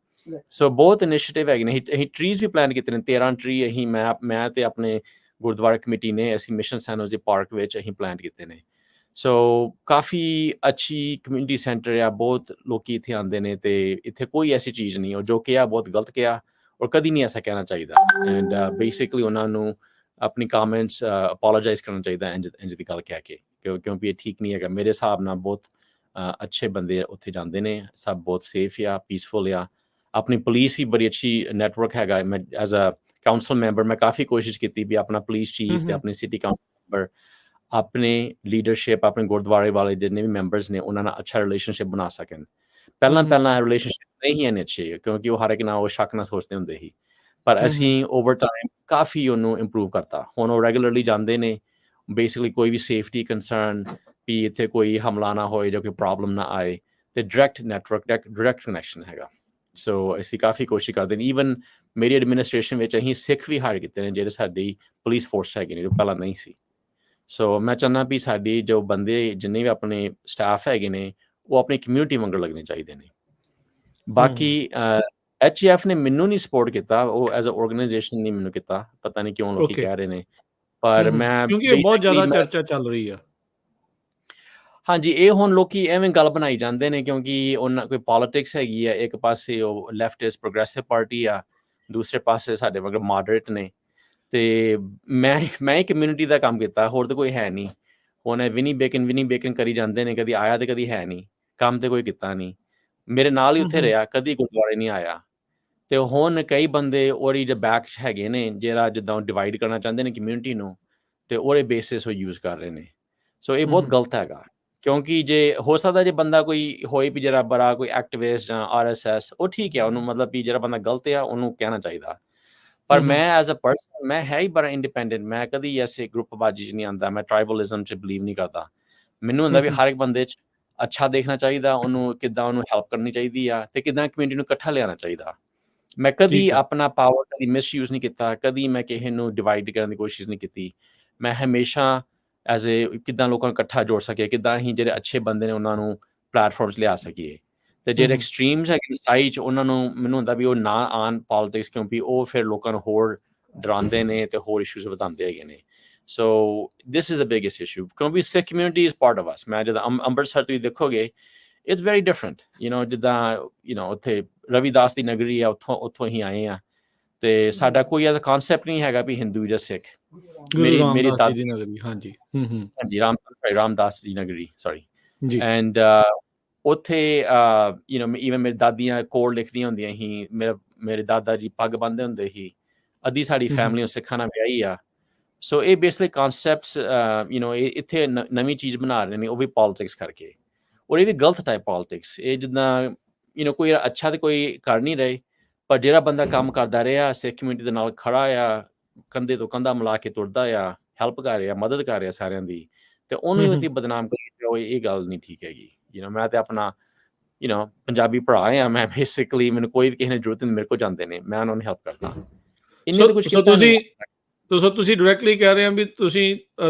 ਸੋ ਬਹੁਤ ਇਨੀਸ਼ੀਏਟਿਵ ਹੈਗੇ ਨੇ। ਅਸੀਂ ਟਰੀਜ਼ ਵੀ ਪਲਾਨ ਕੀਤੇ ਨੇ, 13 ਟਰੀ ਅਸੀਂ ਮੈਂ ਤੇ ਆਪਣੇ ਗੁਰਦੁਆਰਾ ਕਮੇਟੀ ਨੇ ਅਸੀਂ ਮਿਸ਼ਨ ਸੈਨ ਹੋਜ਼ੇ ਪਾਰਕ ਵਿੱਚ ਅਸੀਂ ਪਲਾਨ ਕੀਤੇ ਨੇ। ਸੋ ਕਾਫੀ ਅੱਛੀ ਕਮਿਊਨਿਟੀ ਸੈਂਟਰ ਆ, ਬਹੁਤ ਲੋਕੀ ਇੱਥੇ ਆਉਂਦੇ ਨੇ, ਤੇ ਇੱਥੇ ਕੋਈ ਐਸੀ ਚੀਜ਼ ਨਹੀਂ, ਉਹ ਜੋ ਕਿਹਾ ਬਹੁਤ ਗਲਤ ਕਿਹਾ, ਔਰ ਕਦੀ ਨਹੀਂ ਐਸਾ ਕਹਿਣਾ ਚਾਹੀਦਾ। ਐਂਡ ਬੇਸਿਕਲੀ ਉਹਨਾਂ ਨੂੰ ਆਪਣੀ ਕਮੈਂਟਸ ਅਪੋਲੋਜਾਈਜ਼ ਕਰਨਾ ਚਾਹੀਦਾ ਇੰਜ ਦੀ ਗੱਲ ਕਹਿ ਕੇ, ਕਿਉਂਕਿ ਇਹ ਠੀਕ ਨਹੀਂ ਹੈਗਾ। ਮੇਰੇ ਹਿਸਾਬ ਨਾਲ ਬਹੁਤ ਅੱਛੇ ਬੰਦੇ ਉੱਥੇ ਜਾਂਦੇ ਨੇ, ਸਭ ਬਹੁਤ ਸੇਫ ਆ, ਪੀਸਫੁਲ ਆ। ਆਪਣੀ ਪੁਲਿਸ ਵੀ ਬੜੀ ਅੱਛੀ ਨੈਟਵਰਕ ਹੈਗਾ। ਮੈਂ ਐਜ਼ ਅ ਕਾਉਂਸਲ ਮੈਂਬਰ ਮੈਂ ਕਾਫੀ ਕੋਸ਼ਿਸ਼ ਕੀਤੀ ਵੀ ਆਪਣਾ ਪੁਲਿਸ ਚੀਫ ਤੇ ਆਪਣੀ ਸਿਟੀ ਕਾਉਂਸਲ ਮੈਂਬਰ, ਆਪਣੇ ਲੀਡਰਸ਼ਿਪ, ਆਪਣੇ ਗੁਰਦੁਆਰੇ ਵਾਲੇ ਜਿੰਨੇ ਵੀ ਮੈਂਬਰਸ ਨੇ, ਉਹਨਾਂ ਨਾਲ ਅੱਛਾ ਰਿਲੇਸ਼ਨਸ਼ਿਪ ਬਣਾ ਸਕਣ। ਪਹਿਲਾਂ ਰਿਲੇਸ਼ਨਸ਼ਿਪ ਨਹੀਂ ਇੰਨੇ ਅੱਛੇ, ਕਿਉਂਕਿ ਉਹ ਹਰ ਇੱਕ ਨਾਲ ਉਹ ਸ਼ੱਕ ਨਾਲ ਸੋਚਦੇ ਹੁੰਦੇ ਸੀ। ਪਰ ਅਸੀਂ ਓਵਰ ਟਾਈਮ ਕਾਫੀ ਉਹਨੂੰ ਇੰਪਰੂਵ ਕਰਤਾ। ਹੁਣ ਉਹ ਰੈਗੂਲਰਲੀ ਜਾਂਦੇ ਨੇ। ਬੇਸਿਕਲੀ ਕੋਈ ਵੀ ਸੇਫਟੀ ਕੰਸਰਨ, ਵੀ ਇੱਥੇ ਕੋਈ ਹਮਲਾ ਨਾ ਹੋਏ ਜਾਂ ਕੋਈ ਪ੍ਰੋਬਲਮ ਨਾ ਆਏ, ਤੇ ਡਾਇਰੈਕਟ ਨੈਟਵਰਕ, ਡਾਇਰੈਕਟ ਕਨੈਕਸ਼ਨ ਹੈਗਾ। ਸੋ ਅਸੀਂ ਕਾਫੀ ਕੋਸ਼ਿਸ਼ ਕਰਦੇ ਨੇ। ਈਵਨ ਮੇਰੀ ਐਡਮਿਨਿਸਟ੍ਰੇਸ਼ਨ ਵਿੱਚ ਅਸੀਂ ਸਿੱਖ ਵੀ ਹਾਇਰ ਕੀਤੇ ਨੇ, ਜਿਹੜੇ ਸਾਡੀ ਪੁਲਿਸ ਫੋਰਸ ਹੈਗੇ ਨੇ, ਜੋ ਪਹਿਲਾਂ ਨਹੀਂ ਸੀ। ਸੋ ਮੈਂ ਚਾਹੁੰਦਾ ਵੀ ਸਾਡੀ ਜੋ ਬੰਦੇ ਜਿੰਨੇ ਵੀ ਆਪਣੇ ਸਟਾਫ ਹੈਗੇ ਨੇ, ਉਹ ਆਪਣੀ ਕਮਿਊਨਿਟੀ ਵਾਂਗਰ ਲੱਗਣੇ ਚਾਹੀਦੇ ਨੇ। ਬਾਕੀ HAF ਨੇ ਮੈਨੂੰ ਨਹੀਂ ਸਪੋਰਟ ਕੀਤਾ, ਉਹ ਐਜ਼ ਅ ਆਰਗੇਨਾਈਜੇਸ਼ਨ ਨਹੀਂ ਮੈਨੂੰ ਕੀਤਾ, ਪਤਾ ਨਹੀਂ ਕਿਉਂ ਲੋਕੀ ਕਹਿ ਰਹੇ ਨੇ। ਪਰ ਮੈਂ ਕਿਉਂਕਿ ਇਹ ਬਹੁਤ ਬੇਸਿਕਲੀ ਜ਼ਿਆਦਾ ਚਰਚਾ ਚੱਲ ਰਹੀ ਆ। ਹਾਂਜੀ, ਇਹ ਹੁਣ ਲੋਕੀ ਐਵੇਂ ਗੱਲ ਬਣਾਈ ਜਾਂਦੇ ਨੇ, ਕਿਉਂਕਿ ਉਹਨਾਂ ਕੋਈ ਪੋਲਿਟਿਕਸ ਹੈਗੀ ਆ। ਇੱਕ ਪਾਸੇ ਉਹ ਲੈਫਟਿਸਟ ਪ੍ਰੋਗਰੈਸਿਵ ਪਾਰਟੀ ਆ, ਦੂਸਰੇ ਪਾਸੇ ਸਾਡੇ ਮਗਰ ਮਾਡਰੇਟ ਨੇ, ਤੇ ਮੈਂ ਹੀ ਕਮਿਊਨਿਟੀ ਦਾ ਕੰਮ ਕੀਤਾ, ਹੋਰ ਤਾਂ ਕੋਈ ਹੈ ਨਹੀਂ। ਹੁਣ ਵਿਨੀ ਬੇਕਨ ਕਰੀ ਜਾਂਦੇ ਨੇ, ਕਦੀ ਆਇਆ ਤੇ ਕਦੀ ਹੈ ਨਹੀਂ, ਕੰਮ ਤੇ ਕੋਈ ਕੀਤਾ ਨਹੀਂ। ਮੇਰੇ ਨਾਲ ਹੀ ਉੱਥੇ ਰਿਹਾ, ਕਦੀ ਗੁਰਦੁਆਰੇ ਨਹੀਂ ਆਇਆ। ਤੇ ਹੁਣ ਕਈ ਬੰਦੇ ਉਹਦੀ ਜੋ ਬੈਕ ਹੈਗੇ ਨੇ, ਜਿਹੜਾ ਜਿੱਦਾਂ ਡਿਵਾਈਡ ਕਰਨਾ ਚਾਹੁੰਦੇ ਨੇ ਕਮਿਊਨਿਟੀ ਨੂੰ, ਤੇ ਉਹਦੇ ਬੇਸਿਸ ਉਹ ਯੂਜ਼ ਕਰ ਰਹੇ ਨੇ। ਸੋ ਇਹ ਬਹੁਤ ਗਲਤ ਹੈਗਾ, ਕਿਉਂਕਿ ਜੇ ਹੋ ਸਕਦਾ ਜੇ ਬੰਦਾ ਕੋਈ ਹੋਏ ਵੀ ਜਿਹੜਾ ਬੜਾ ਕੋਈ ਐਕਟਿਵਿਸਟ ਜਾਂ RSS, ਉਹ ਠੀਕ ਹੈ, ਉਹਨੂੰ ਮਤਲਬ ਵੀ ਜਿਹੜਾ ਬੰਦਾ ਗਲਤ ਆ ਉਹਨੂੰ ਕਹਿਣਾ ਚਾਹੀਦਾ। ਪਰ ਮੈਂ ਐਜ਼ ਅ ਪਰਸਨ, ਮੈਂ ਹੈ ਹੀ ਬੜਾ ਇੰਡੀਪੈਂਡੈਂਟ। ਮੈਂ ਕਦੀ ਐਸੇ ਗਰੁੱਪਬਾਜ਼ੀ 'ਚ ਨਹੀਂ ਆਉਂਦਾ, ਮੈਂ ਟਰਾਈਬਲਿਜ਼ਮ 'ਚ ਬਿਲੀਵ ਨਹੀਂ ਕਰਦਾ। ਮੈਨੂੰ ਹੁੰਦਾ ਵੀ ਹਰ ਇੱਕ ਬੰਦੇ 'ਚ ਅੱਛਾ ਦੇਖਣਾ ਚਾਹੀਦਾ, ਉਹਨੂੰ ਕਿੱਦਾਂ ਉਹਨੂੰ ਹੈਲਪ ਕਰਨੀ ਚਾਹੀਦੀ ਆ, ਤੇ ਕਿੱਦਾਂ ਕਮਿਊਨਿਟੀ ਨੂੰ ਇਕੱਠਾ ਲਿਆਉਣਾ ਚਾਹੀਦਾ। ਮੈਂ ਕਦੀ ਆਪਣਾ ਪਾਵਰ ਕਦੀ ਮਿਸਯੂਜ਼ ਨਹੀਂ ਕੀਤਾ, ਕਦੀ ਮੈਂ ਕਿਸੇ ਨੂੰ ਡਿਵਾਈਡ ਕਰਨ ਦੀ ਕੋਸ਼ਿਸ਼ ਨਹੀਂ ਕੀਤੀ। ਮੈਂ ਹਮੇਸ਼ਾ ਐਜ਼ ਕਿੱਦਾਂ ਲੋਕਾਂ ਨੂੰ ਇਕੱਠਾ ਜੋੜ ਸਕੀਏ, ਕਿੱਦਾਂ ਅਸੀਂ ਜਿਹੜੇ ਅੱਛੇ ਬੰਦੇ ਨੇ ਉਹਨਾਂ ਨੂੰ ਪਲੈਟਫਾਰਮਸ ਲਿਆ ਸਕੀਏ, ਤੇ ਜਿਹੜੇ ਐਕਸਟ੍ਰੀਮਸ ਹੈਗੇ ਸਾਈ 'ਚ, ਉਹਨਾਂ ਨੂੰ ਮੈਨੂੰ ਹੁੰਦਾ ਵੀ ਉਹ ਨਾ ਆਉਣ ਪੋਲਿਟਿਕਸ, ਕਿਉਂਕਿ ਉਹ ਫਿਰ ਲੋਕਾਂ ਨੂੰ ਹੋਰ ਡਰਾਉਂਦੇ ਨੇ ਤੇ ਹੋਰ ਇਸ਼ੂਜ਼ ਵਧਾਉਂਦੇ ਹੈਗੇ ਨੇ। So this is the biggest issue, ਕਿਉਂਕਿ Sikh community is part of us. ਮੈਂ ਜਦੋਂ ਅੰਮ੍ਰਿਤਸਰ ਤੁਸੀਂ ਦੇਖੋਗੇ, ਇਟਸ ਵੈਰੀ ਡਿਫਰੈਂਟ। ਜਿੱਦਾਂ ਉੱਥੇ ਰਵਿਦਾਸ ਦੀ ਨਗਰੀ ਆ, ਉੱਥੋਂ ਹੀ ਆਏ ਆ, ਤੇ ਸਾਡਾ ਕੋਈ ਐਸਾ ਕਾਨਸੈਪਟ ਨਹੀਂ ਹੈਗਾ ਵੀ ਹਿੰਦੂ ਜਾਂ ਸਿੱਖ। ਮੇਰੀ ਦਾਦੀ ਦੀ ਨਗਰੀ, ਹਾਂਜੀ ਰਾਮਦਾਸ ਦੀ ਨਗਰੀ, ਸੌਰੀ। ਜੀ। ਐਂਡ ਉੱਥੇ ਈਵਨ ਮੇਰੀ ਦਾਦੀਆਂ ਕੋਡ ਲਿਖਦੀਆਂ ਹੁੰਦੀਆਂ ਸੀ, ਮੇਰੇ ਦਾਦਾ ਜੀ ਪੱਗ ਬੰਨ੍ਹਦੇ ਹੁੰਦੇ ਸੀ। ਅੱਧੀ ਸਾਡੀ ਫੈਮਿਲੀ ਸਿੱਖਾਂ ਨਾਲ ਵਿਆਹੀ ਆ। ਸੋ ਇਹ ਬੇਸਿਕਲੀ ਕਾਨਸੈਪਟਸ ਇੱਥੇ ਨਵੀਂ ਚੀਜ਼ ਬਣਾ ਰਹੇ ਨੇ, ਉਹ ਵੀ ਪੋਲਿਟਿਕਸ ਕਰਕੇ, ਔਰ ਇਹ ਵੀ ਗਲਤ ਟਾਈਪ ਪੋਲਿਟਿਕਸ। ਇਹ ਜਿੱਦਾਂ ਕੋਈ ਅੱਛਾ ਤੇ ਕੋਈ ਕਰ ਨਹੀਂ ਰਹੇ, ਪਰ ਜਿਹੜਾ ਬੰਦਾ ਕੰਮ ਕਰਦਾ ਰਿਹਾ, ਸਿੱਖ ਕਮਿਊਨਿਟੀ ਦੇ ਨਾਲ ਖੜਾ ਆ, ਕੰਧੇ ਤੋਂ ਕੰਧਾ ਮਿਲਾ ਕੇ ਤੁਰਦਾ ਆ, ਹੈਲਪ ਕਰ ਰਿਹਾ, ਮਦਦ ਕਰ ਰਿਹਾ ਸਾਰਿਆਂ ਦੀ, ਤੇ ਉਹਨੂੰ ਵੀ ਬਦਨਾਮ ਕਰੀ, ਇਹ ਗੱਲ ਨਹੀਂ ਠੀਕ ਹੈਗੀ। ਮੈਂ ਤੇ ਆਪਣਾ ਪੰਜਾਬੀ ਭਰਾ ਆ, ਮੈਂ ਬੇਸਿਕਲੀ ਮੈਨੂੰ ਕੋਈ ਵੀ ਕਿਸੇ ਨੇ ਜ਼ਰੂਰਤ ਨਹੀਂ, ਮੇਰੇ ਕੋਲ ਜਾਂਦੇ ਨੇ, ਮੈਂ ਉਹਨਾਂ ਨੂੰ ਹੈਲਪ ਕਰਦਾ। ਇੰਨੀਆਂ ਤਾਂ ਕੁਝ ਸੋ ਕੀਤਾ ਨਹੀਂ। ਤੁਸੀਂ ਡਾਇਰੈਕਟਲੀ ਕਹਿ ਰਹੇ ਆ ਵੀ ਤੁਸੀਂ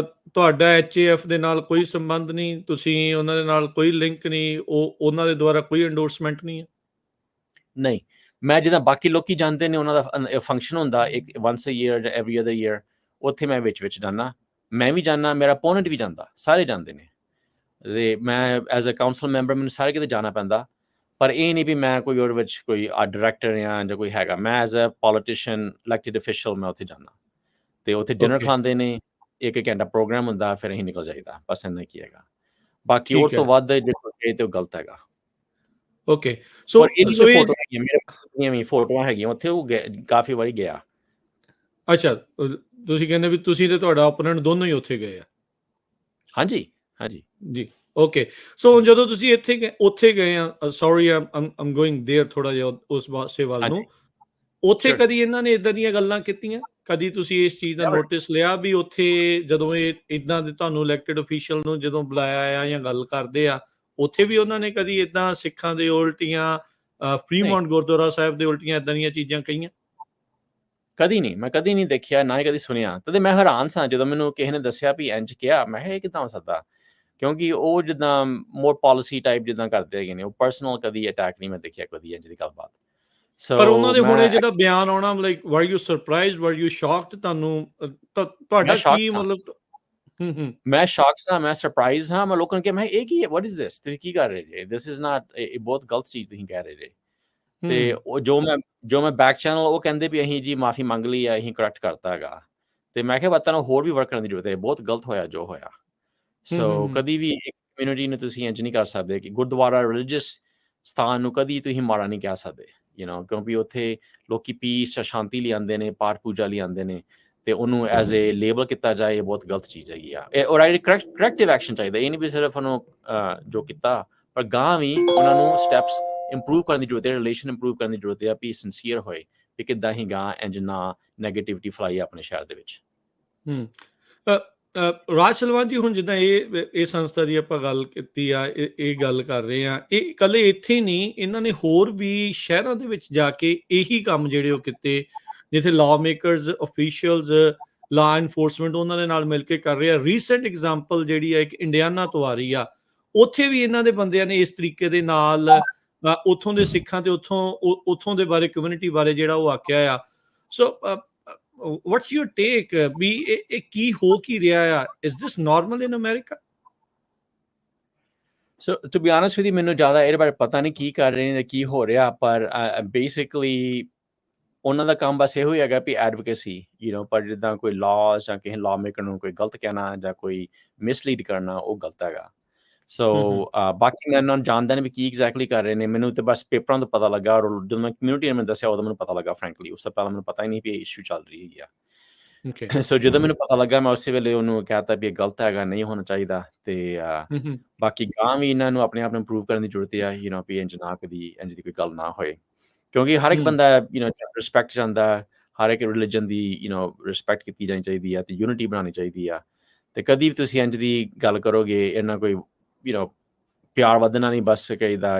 ਤੁਹਾਡਾ HAF ਦੇ ਨਾਲ ਕੋਈ ਸੰਬੰਧ ਨਹੀਂ, ਤੁਸੀਂ ਉਹਨਾਂ ਦੇ ਨਾਲ ਕੋਈ ਲਿੰਕ ਨਹੀਂ, ਉਹਨਾਂ ਦੇ ਦੁਆਰਾ ਕੋਈ ਐਂਡੋਰਸਮੈਂਟ ਨਹੀਂ ਹੈ? ਨਹੀਂ, ਮੈਂ ਜਿੱਦਾਂ ਬਾਕੀ ਲੋਕੀ ਜਾਂਦੇ ਨੇ, ਉਹਨਾਂ ਦਾ ਫੰਕਸ਼ਨ ਹੁੰਦਾ ਇੱਕ once a year ਜਾਂ every other year, ਉੱਥੇ ਮੈਂ ਵਿੱਚ ਜਾਂਦਾ, ਮੈਂ ਵੀ ਜਾਂਦਾ, ਮੇਰਾ opponent ਵੀ ਜਾਂਦਾ, ਸਾਰੇ ਜਾਂਦੇ ਨੇ। ਤੇ ਮੈਂ ਐਜ਼ ਅ ਕਾਉਂਸਲ ਮੈਂਬਰ ਮੈਨੂੰ ਸਾਰੇ ਕਿਤੇ ਜਾਣਾ ਪੈਂਦਾ, ਪਰ ਇਹ ਨਹੀਂ ਵੀ ਮੈਂ ਕੋਈ ਉਹਦੇ ਵਿੱਚ ਕੋਈ ਡਾਇਰੈਕਟਰ ਜਾਂ ਕੋਈ ਹੈਗਾ। ਮੈਂ as a politician, elected official ਮੈਂ ਉੱਥੇ ਜਾਂਦਾ, ਤੇ ਉੱਥੇ ਡਿਨਰ ਓਕੇ, ਖਾਂਦੇ ਨੇ, 1 ਘੰਟਾ ਪ੍ਰੋਗਰਾਮ ਹੁੰਦਾ, ਫਿਰ ਅਸੀਂ ਨਿਕਲ ਜਾਈਦਾ, ਬਸ ਇੰਨਾ ਕੀ ਹੈਗਾ। ਬਾਕੀ ਉਹ ਠੀਕ ਤੋਂ ਹੈ। ਵੱਧ ਜੇ ਕਹੇ ਤੇ ਉਹ ਗਲਤ ਹੈਗਾ। ਓਕੇ, ਸੋ ਔਰ ਇਹਦੀ ਸੋ ਵੀ ਇਹ ਫੋਟੋ ਹੈਗੀਆਂ, ਮੇਰੇ ਵੀ ਫੋਟੋਆਂ ਹੈਗੀਆਂ ਉੱਥੇ, ਉਹ ਕਾਫੀ ਵਾਰੀ ਗਿਆ। ਅੱਛਾ, ਤੁਸੀਂ ਕਹਿੰਦੇ ਵੀ ਤੁਸੀਂ ਤੇ ਤੁਹਾਡਾ ਓਪੋਨੈਂਟ ਦੋਨੋਂ ਹੀ ਉੱਥੇ ਗਏ ਆ? ਹਾਂਜੀ, ਹਾਂਜੀ। ਜੀ, ਓਕੇ। ਸੋ ਜਦੋਂ ਤੁਸੀਂ ਉੱਥੇ ਗਏ ਆ, ਸੌਰੀ ਆਮ ਗੋਇੰਗ ਦੇਅਰ ਥੋੜਾ ਜਿਹਾ ਉਸ ਪਾਸੇ ਵੱਲ ਹਾਂਜੀ, ਨੂੰ, ਉੱਥੇ ਸ਼ੋਰ। ਕਦੀ ਇਹਨਾਂ ਨੇ ਇਦਾਂ ਦੀਆਂ ਗੱਲਾਂ ਕੀਤੀਆਂ? ਕਦੀ ਤੁਸੀਂ ਇਸ ਚੀਜ਼ ਦਾ ਨੈਵਰ। ਨੋਟਿਸ ਲਿਆ ਵੀ ਉੱਥੇ ਜਦੋਂ ਇਹ ਇਦਾਂ ਦੇ ਤੁਹਾਨੂੰ ਇਲੈਕਟਿਡ ਅਫੀਸ਼ੀਅਲ ਨੂੰ ਜਦੋਂ ਬੁਲਾਇਆ ਆ ਜਾਂ ਗੱਲ ਕਰਦੇ ਆ, ਉੱਥੇ ਵੀ ਉਹਨਾਂ ਨੇ ਕਦੀ ਇਦਾਂ ਸਿੱਖਾਂ ਦੇ ਉਲਟੀਆਂ, ਨਹੀਂ, ਫਰੀਮੌਂਟ ਗੁਰਦੁਆਰਾ ਸਾਹਿਬ ਦੇ ਉਲਟੀਆਂ, ਇਦਾਂ ਦੀਆਂ ਚੀਜ਼ਾਂ ਕਹੀਆਂ? ਕਦੀ ਨਹੀਂ, ਮੈਂ ਕਦੀ ਨਹੀਂ ਦੇਖਿਆ, ਨਾ ਹੀ ਕਦੀ ਸੁਣਿਆ। ਤੇ ਮੈਂ ਹੈਰਾਨ ਸਾਂ ਜਦੋਂ ਮੈਨੂੰ ਕਿਸੇ ਨੇ ਦੱਸਿਆ ਵੀ ਇੰਝ ਕਿਹਾ। ਮੈਂ ਕਿਹਾ ਇਹ ਕਿੱਦਾਂ ਹੋ ਸਕਦਾ? ਕਿਉਂਕਿ ਉਹ ਜਿੱਦਾਂ ਮੋਰ ਪਾਲਿਸੀ ਟਾਈਪ ਜਿੱਦਾਂ ਕਰਦੇ ਹੈਗੇ ਨੇ, ਉਹ ਪਰਸਨਲ ਕਦੀ ਅਟੈਕ ਨਹੀਂ ਮੈਂ ਦੇਖਿਆ ਕਦੀ ਇੰਝ ਦੀ ਗੱਲਬਾਤ। ਪਰ ਉਹਨਾਂ ਸੋ ਦੇ ਹੁਣ ਇਹ ਮੈਂ ਜਿਹੜਾ ਬਿਆਨ ਆਉਣਾ, ਲਾਈਕ ਵਰ ਯੂ ਸਰਪ੍ਰਾਈਜ਼ਡ, ਵਰ ਯੂ ਸ਼ੌਕਡ? ਤੁਹਾਨੂੰ ਮੈਂ ਤੁਹਾਡਾ ਸ਼ੌਕ ਕੀ ਸਾਂ। ਮਤਲਬ? ਹੂੰ। ਮੈਂ ਸ਼ੌਕ ਸਾਂ, ਮੈਂ ਸਰਪ੍ਰਾਈਜ਼ ਹਾਂ। ਮੈਂ ਲੋਕਾਂ ਨੂੰ ਕਿਹਾ, ਮੈਂ ਇਹ ਕੀ ਹੈ? What is this? ਤੁਸੀਂ ਕੀ ਕਰ ਰਹੇ ਜੇ? ਦਿਸ ਇਜ਼ ਨਾਟ, ਇਹ ਬਹੁਤ ਗਲਤ ਚੀਜ਼ ਤੁਸੀਂ ਕਹਿ ਰਹੇ ਜੇ। ਤੇ ਹੂੰ। ਉਹ ਜੋ ਮੈਂ ਬੈਕ ਚੈਨਲ, ਉਹ ਕਹਿੰਦੇ ਵੀ ਅਸੀਂ ਜੀ ਮਾਫੀ ਮੰਗ ਲਈ ਆ, ਅਸੀਂ ਕਰੈਕਟ ਕਰਤਾ ਹੈਗਾ। ਤੇ ਮੈਂ ਕਿਹਾ ਤੁਹਾਨੂੰ ਹੋਰ ਵੀ ਵਰਕ ਕਰਨ ਦੀ ਜ਼ਰੂਰਤ ਹੈ, ਬਹੁਤ ਗਲਤ ਹੋਇਆ ਜੋ ਹੋਇਆ। ਸੋ ਹੂੰ। ਕਦੀ ਵੀ ਇੱਕ ਕਮਿਊਨਿਟੀ ਨੂੰ ਤੁਸੀਂ ਇੰਝ ਨਹੀਂ ਕਰ ਸਕਦੇ ਕਿ ਗੁਰਦੁਆਰਾ ਰਿਲੀਜੀਅਸ ਸਥਾਨ ਨੂੰ ਕਦੀ ਤੁਸੀਂ ਮਾੜਾ ਨਹੀਂ ਕਹਿ ਸਕਦੇ, ਕਿਉਂਕਿ ਉੱਥੇ ਲੋਕੀ ਪੀਸ ਸ਼ਾਂਤੀ ਲਈ ਆਉਂਦੇ ਨੇ, ਪਾਠ ਪੂਜਾ ਲਈ ਆਉਂਦੇ ਨੇ, ਤੇ ਉਹਨੂੰ ਐਜ਼ ਏ ਲੇਬਲ ਕੀਤਾ ਜਾਏ, ਇਹ ਬਹੁਤ ਗਲਤ ਚੀਜ਼ ਹੈਗੀ ਆ। ਔਰ ਕਰੈਕਟਿਵ ਐਕਸ਼ਨ ਚਾਹੀਦਾ। ਇਹ ਨਹੀਂ ਵੀ ਸਿਰਫ ਉਹਨੂੰ ਜੋ ਕੀਤਾ, ਪਰ ਗਾਂ ਵੀ ਉਹਨਾਂ ਨੂੰ ਸਟੈਪਸ ਇੰਪਰੂਵ ਕਰਨ ਦੀ ਜ਼ਰੂਰਤ ਹੈ, ਰਿਲੇਸ਼ਨ ਇੰਪਰੂਵ ਕਰਨ ਦੀ ਜ਼ਰੂਰਤ ਹੈ, ਵੀ ਸਿੰਸੀਅਰ ਹੋਏ ਵੀ ਕਿੱਦਾਂ ਹੀ ਗਾਂ ਇੰਝ ਨਾ ਨੈਗੇਟਿਵਿਟੀ ਫੈਲਾਈ ਆਪਣੇ ਸ਼ਹਿਰ ਦੇ ਵਿੱਚ। ਹੂੰ। ਰਾਜ ਸਲਵਾਨ ਜੀ, ਹੁਣ ਜਿੱਦਾਂ ਇਹ ਸੰਸਥਾ ਦੀ ਆਪਾਂ ਗੱਲ ਕੀਤੀ ਆ, ਇਹ ਗੱਲ ਕਰ ਰਹੇ ਆ, ਇਹ ਇਕੱਲੇ ਇੱਥੇ ਨਹੀਂ, ਇਹਨਾਂ ਨੇ ਹੋਰ ਵੀ ਸ਼ਹਿਰਾਂ ਦੇ ਵਿੱਚ ਜਾ ਕੇ ਇਹੀ ਕੰਮ ਜਿਹੜੇ ਉਹ ਕੀਤੇ, ਜਿੱਥੇ law makers, officials, law enforcement ਉਹਨਾਂ ਦੇ ਨਾਲ ਮਿਲ ਕੇ ਕਰ ਰਹੇ ਆ। ਰੀਸੈਂਟ ਐਗਜ਼ਾਮਪਲ ਜਿਹੜੀ ਆ ਇੱਕ ਇੰਡੀਆਨਾ ਤੋਂ ਆ ਰਹੀ ਆ, ਉੱਥੇ ਵੀ ਇਹਨਾਂ ਦੇ ਬੰਦਿਆਂ ਨੇ ਇਸ ਤਰੀਕੇ ਦੇ ਨਾਲ ਉੱਥੋਂ ਦੇ ਸਿੱਖਾਂ ਤੇ ਉੱਥੋਂ ਦੇ ਬਾਰੇ, ਕਮਿਊਨਿਟੀ ਬਾਰੇ ਜਿਹੜਾ ਉਹ ਆਖਿਆ ਆ। ਸੋ what's your take? ਵੀ ਇਹ ਕੀ ਹੋ ਕੀ ਰਿਹਾ ਆ? Is this normal in America? So to be honest with you, ਮੈਨੂੰ ਜ਼ਿਆਦਾ ਇਹਦੇ ਬਾਰੇ ਪਤਾ ਨਹੀਂ ਕੀ ਕਰ ਰਹੇ ਨੇ, ਕੀ ਹੋ ਰਿਹਾ, ਪਰ ਬੇਸਿਕਲੀ ਉਹਨਾਂ ਦਾ ਕੰਮ ਬਸ ਇਹੋ ਹੀ ਹੈਗਾ ਵੀ ਐਡਵੋਕੇਸੀ, ਪਰ ਜਿੱਦਾਂ ਕੋਈ ਲਾਜ਼ ਜਾਂ ਕਿਸੇ ਲਾਅ ਮੇਕਰ ਨੂੰ ਕੋਈ ਗਲਤ ਕਹਿਣਾ ਜਾਂ ਕੋਈ ਮਿਸਲੀਡ ਕਰਨਾ, ਉਹ ਗਲਤ ਹੈਗਾ। ਸੋ ਬਾਕੀ ਮੈਂ ਉਹਨਾਂ ਨੂੰ ਜਾਣਦਾ ਨਹੀਂ ਵੀ ਕੀ ਐਗਜ਼ੈਕਟਲੀ ਕਰ ਰਹੇ ਨੇ। ਮੈਨੂੰ ਤਾਂ ਬਸ ਪੇਪਰਾਂ ਤੋਂ ਪਤਾ ਲੱਗਾ, ਔਰ ਜਦੋਂ ਮੈਂ ਕਮਿਊਨਿਟੀ ਨੇ ਮੈਨੂੰ ਦੱਸਿਆ, ਉਦੋਂ ਮੈਨੂੰ ਪਤਾ ਲੱਗਾ। ਫਰੈਂਕਲੀ ਉਸ ਤੋਂ ਪਹਿਲਾਂ ਮੈਨੂੰ ਪਤਾ ਹੀ ਨਹੀਂ ਵੀ ਇਹ ਇਸ਼ੂ ਚੱਲ ਰਹੀ ਹੈਗੀ ਆ। Okay. ਸੋ ਜਦੋਂ ਮੈਨੂੰ ਪਤਾ ਲੱਗਾ, ਮੈਂ ਉਸੇ ਵੇਲੇ ਉਹਨੂੰ ਕਹਿ ਤਾ ਵੀ ਇਹ ਗਲਤ ਹੈਗਾ, ਨਹੀਂ ਹੋਣਾ ਚਾਹੀਦਾ। ਤੇ ਬਾਕੀ ਗਾਂ ਵੀ ਇਹਨਾਂ ਨੂੰ ਆਪਣੇ ਆਪ ਨੂੰ ਇੰਪਰੂਵ ਕਰਨ ਦੀ ਜ਼ਰੂਰਤ ਆ, ਵੀ ਇੰਝ ਦੀ ਕੋਈ ਗੱਲ ਨਾ ਹੋਏ, ਕਿਉਂਕਿ ਹਰ ਇੱਕ ਬੰਦਾ ਰਿਸਪੈਕਟ ਚਾਹੁੰਦਾ, ਹਰ ਇੱਕ ਰਿਲੀਜਨ ਦੀ ਰਿਸਪੈਕਟ ਕੀਤੀ ਜਾਣੀ ਚਾਹੀਦੀ ਆ, ਤੇ ਯੂਨਿਟੀ ਬਣਾਉਣੀ ਚਾਹੀਦੀ ਆ। ਤੇ ਕਦੀ ਵੀ ਤੁਸੀਂ ਇੰਝ ਦੀ ਗੱਲ ਕਰੋਗੇ, ਇਹਨਾਂ ਕੋਈ ਪਿਆਰ ਵਧਣਾ ਨਹੀਂ, ਬਸ ਕਈ ਦਾ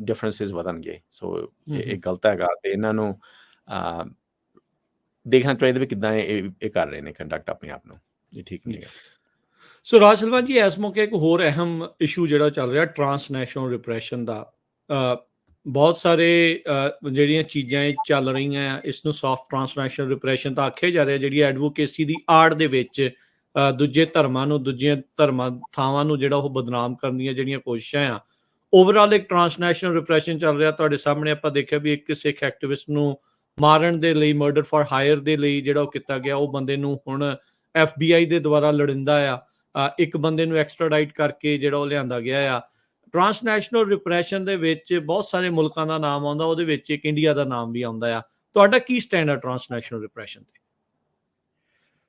ਡਿਫਰੈਂਸਿਸ ਵਧਣਗੇ। ਸੋ ਇਹ ਗਲਤ ਹੈਗਾ, ਤੇ ਇਹਨਾਂ ਨੂੰ ਦੇਖਣਾ ਚਾਹੀਦਾ ਵੀ ਕਿੱਦਾਂ ਇਹ ਕਰ ਰਹੇ ਨੇ ਕੰਡਕਟ ਆਪਣੇ ਆਪ ਨੂੰ। ਇਹ ਠੀਕ ਨਹੀਂ ਹੈਗਾ। ਸੋ ਰਾਜ ਸਲਵਾਨ ਜੀ, ਇਸ ਮੌਕੇ ਇੱਕ ਹੋਰ ਅਹਿਮ ਇਸ਼ੂ ਜਿਹੜਾ ਚੱਲ ਰਿਹਾ, ਟਰਾਂਸਨੈਸ਼ਨਲ ਰਿਪਰੈਸ਼ਨ ਦਾ। ਬਹੁਤ ਸਾਰੇ ਜਿਹੜੀਆਂ ਚੀਜ਼ਾਂ ਇਹ ਚੱਲ ਰਹੀਆਂ ਆ, ਇਸ ਨੂੰ ਸੌਫਟ ਟਰਾਂਸਨੈਸ਼ਨਲ ਰਿਪਰੈਸ਼ਨ ਤਾਂ ਆਖਿਆ ਜਾ ਰਿਹਾ, ਜਿਹੜੀ ਐਡਵੋਕੇਸੀ ਦੀ ਆੜ ਦੇ ਵਿੱਚ ਦੂਜੇ ਧਰਮਾਂ ਨੂੰ, ਦੂਜੀਆਂ ਥਾਵਾਂ ਨੂੰ ਜਿਹੜਾ ਉਹ ਬਦਨਾਮ ਕਰਨ ਦੀਆਂ ਜਿਹੜੀਆਂ ਕੋਸ਼ਿਸ਼ਾਂ ਆ, ਓਵਰਆਲ ਇੱਕ ਟਰਾਂਸਨੈਸ਼ਨਲ ਰਿਪਰੈਸ਼ਨ ਚੱਲ ਰਿਹਾ। ਤੁਹਾਡੇ ਸਾਹਮਣੇ ਆਪਾਂ ਦੇਖਿਆ ਵੀ ਇੱਕ ਸਿੱਖ ਐਕਟਿਵਿਸਟ ਨੂੰ ਮਾਰਨ ਦੇ ਲਈ, ਮਰਡਰ ਫॉर ਹਾਇਰ ਦੇ ਲਈ ਜਿਹੜਾ ਉਹ ਕੀਤਾ ਗਿਆ, ਉਹ ਬੰਦੇ ਨੂੰ ਹੁਣ FBI ਦੇ ਦੁਆਰਾ ਲੋੜੀਂਦਾ ਆ। ਇੱਕ ਬੰਦੇ ਨੂੰ ਐਕਸਟ੍ਰਾਡਾਈਟ ਕਰਕੇ ਜਿਹੜਾ ਉਹ ਲਿਆਂਦਾ ਗਿਆ ਆ। ਟਰਾਂਸਨੈਸ਼ਨਲ ਰਿਪਰੈਸ਼ਨ ਦੇ ਵਿੱਚ ਬਹੁਤ ਸਾਰੇ ਮੁਲਕਾਂ ਦਾ ਨਾਮ ਆਉਂਦਾ, ਉਹਦੇ ਵਿੱਚ ਇੱਕ ਇੰਡੀਆ ਦਾ ਨਾਮ ਵੀ ਆਉਂਦਾ ਆ। ਤੁਹਾਡਾ ਕੀ ਸਟੈਂਡ ਆ ਟਰਾਂਸਨੈਸ਼ਨਲ ਰਿਪਰੈਸ਼ਨ ਤੇ?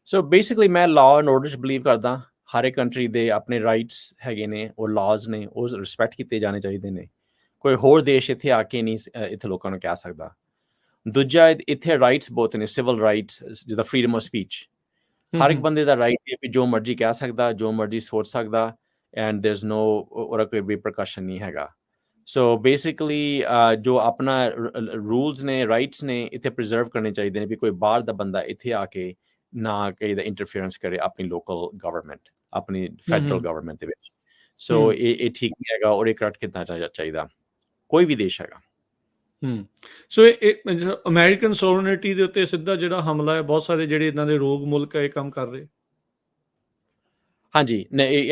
ਸੋ ਬੇਸਿਕਲੀ ਮੈਂ ਲਾਅ ਐਂਡ ਆਰਡਰ 'ਚ ਬਿਲੀਵ ਕਰਦਾ। ਹਰ ਇੱਕ ਕੰਟਰੀ ਦੇ ਆਪਣੇ ਰਾਈਟਸ ਹੈਗੇ ਨੇ, ਉਹ ਲਾਜ਼ ਨੇ, ਉਹ ਰਿਸਪੈਕਟ ਕੀਤੇ ਜਾਣੇ ਚਾਹੀਦੇ ਨੇ। ਕੋਈ ਹੋਰ ਦੇਸ਼ ਇੱਥੇ ਆ ਕੇ ਨਹੀਂ ਇੱਥੇ ਲੋਕਾਂ ਨੂੰ ਕਹਿ ਸਕਦਾ। ਦੂਜਾ, ਇੱਥੇ ਰਾਈਟਸ ਬਹੁਤ ਨੇ, ਸਿਵਲ ਰਾਈਟਸ, ਜਿੱਦਾਂ ਫਰੀडम ਆਫ ਸਪੀਚ। ਹਰ ਇੱਕ ਬੰਦੇ ਦਾ ਰਾਈਟ ਹੈ ਵੀ ਜੋ ਮਰਜ਼ੀ ਕਹਿ ਸਕਦਾ, ਜੋ ਮਰਜ਼ੀ ਸੋਚ ਸਕਦਾ, ਐਂਡ ਦੇਅਰ ਇਜ਼ ਨੋ, ਉਹਦਾ ਕੋਈ ਰਿਪਰਕਸ਼ਨ ਨਹੀਂ ਹੈਗਾ। ਸੋ ਬੇਸਿਕਲੀ ਜੋ ਆਪਣਾ ਰੂਲਸ ਨੇ, ਰਾਈਟਸ ਨੇ, ਇੱਥੇ ਪ੍ਰੀਜ਼ਰਵ ਕਰਨੇ ਚਾਹੀਦੇ ਨੇ ਵੀ ਕੋਈ ਬਾਹਰ ਦਾ ਬੰਦਾ ਇੱਥੇ ਆ ਕੇ ਨਾ ਕਿਸੇ ਦਾ ਇੰਟਰਫੀਅਰੈਂਸ ਕਰੇ ਆਪਣੀ ਲੋਕਲ ਗਵਰਨਮੈਂਟ, ਆਪਣੀ ਫੈਡਰਲ ਗਵਰਨਮੈਂਟ ਦੇ ਵਿੱਚ। ਸੋ ਇਹ ਠੀਕ ਨਹੀਂ ਹੈਗਾ ਔਰ ਇਹ ਕਰੈਕਟ ਕੀਤਾ ਚਾਹੀਦਾ, ਕੋਈ ਵੀ ਦੇਸ਼ ਹੈਗਾ। ਸੋ ਇਹ ਅਮਰੀਕਨ ਸੋਵਰਨਿਟੀ ਦੇ ਉੱਤੇ ਸਿੱਧਾ ਜਿਹੜਾ ਹਮਲਾ ਹੈ, ਬਹੁਤ ਸਾਰੇ ਜਿਹੜੇ ਇੱਦਾਂ ਦੇ ਰੋਗ ਮੁਲਕ ਇਹ ਕੰਮ ਕਰ ਰਹੇ। ਹਾਂਜੀ, ਨਹੀਂ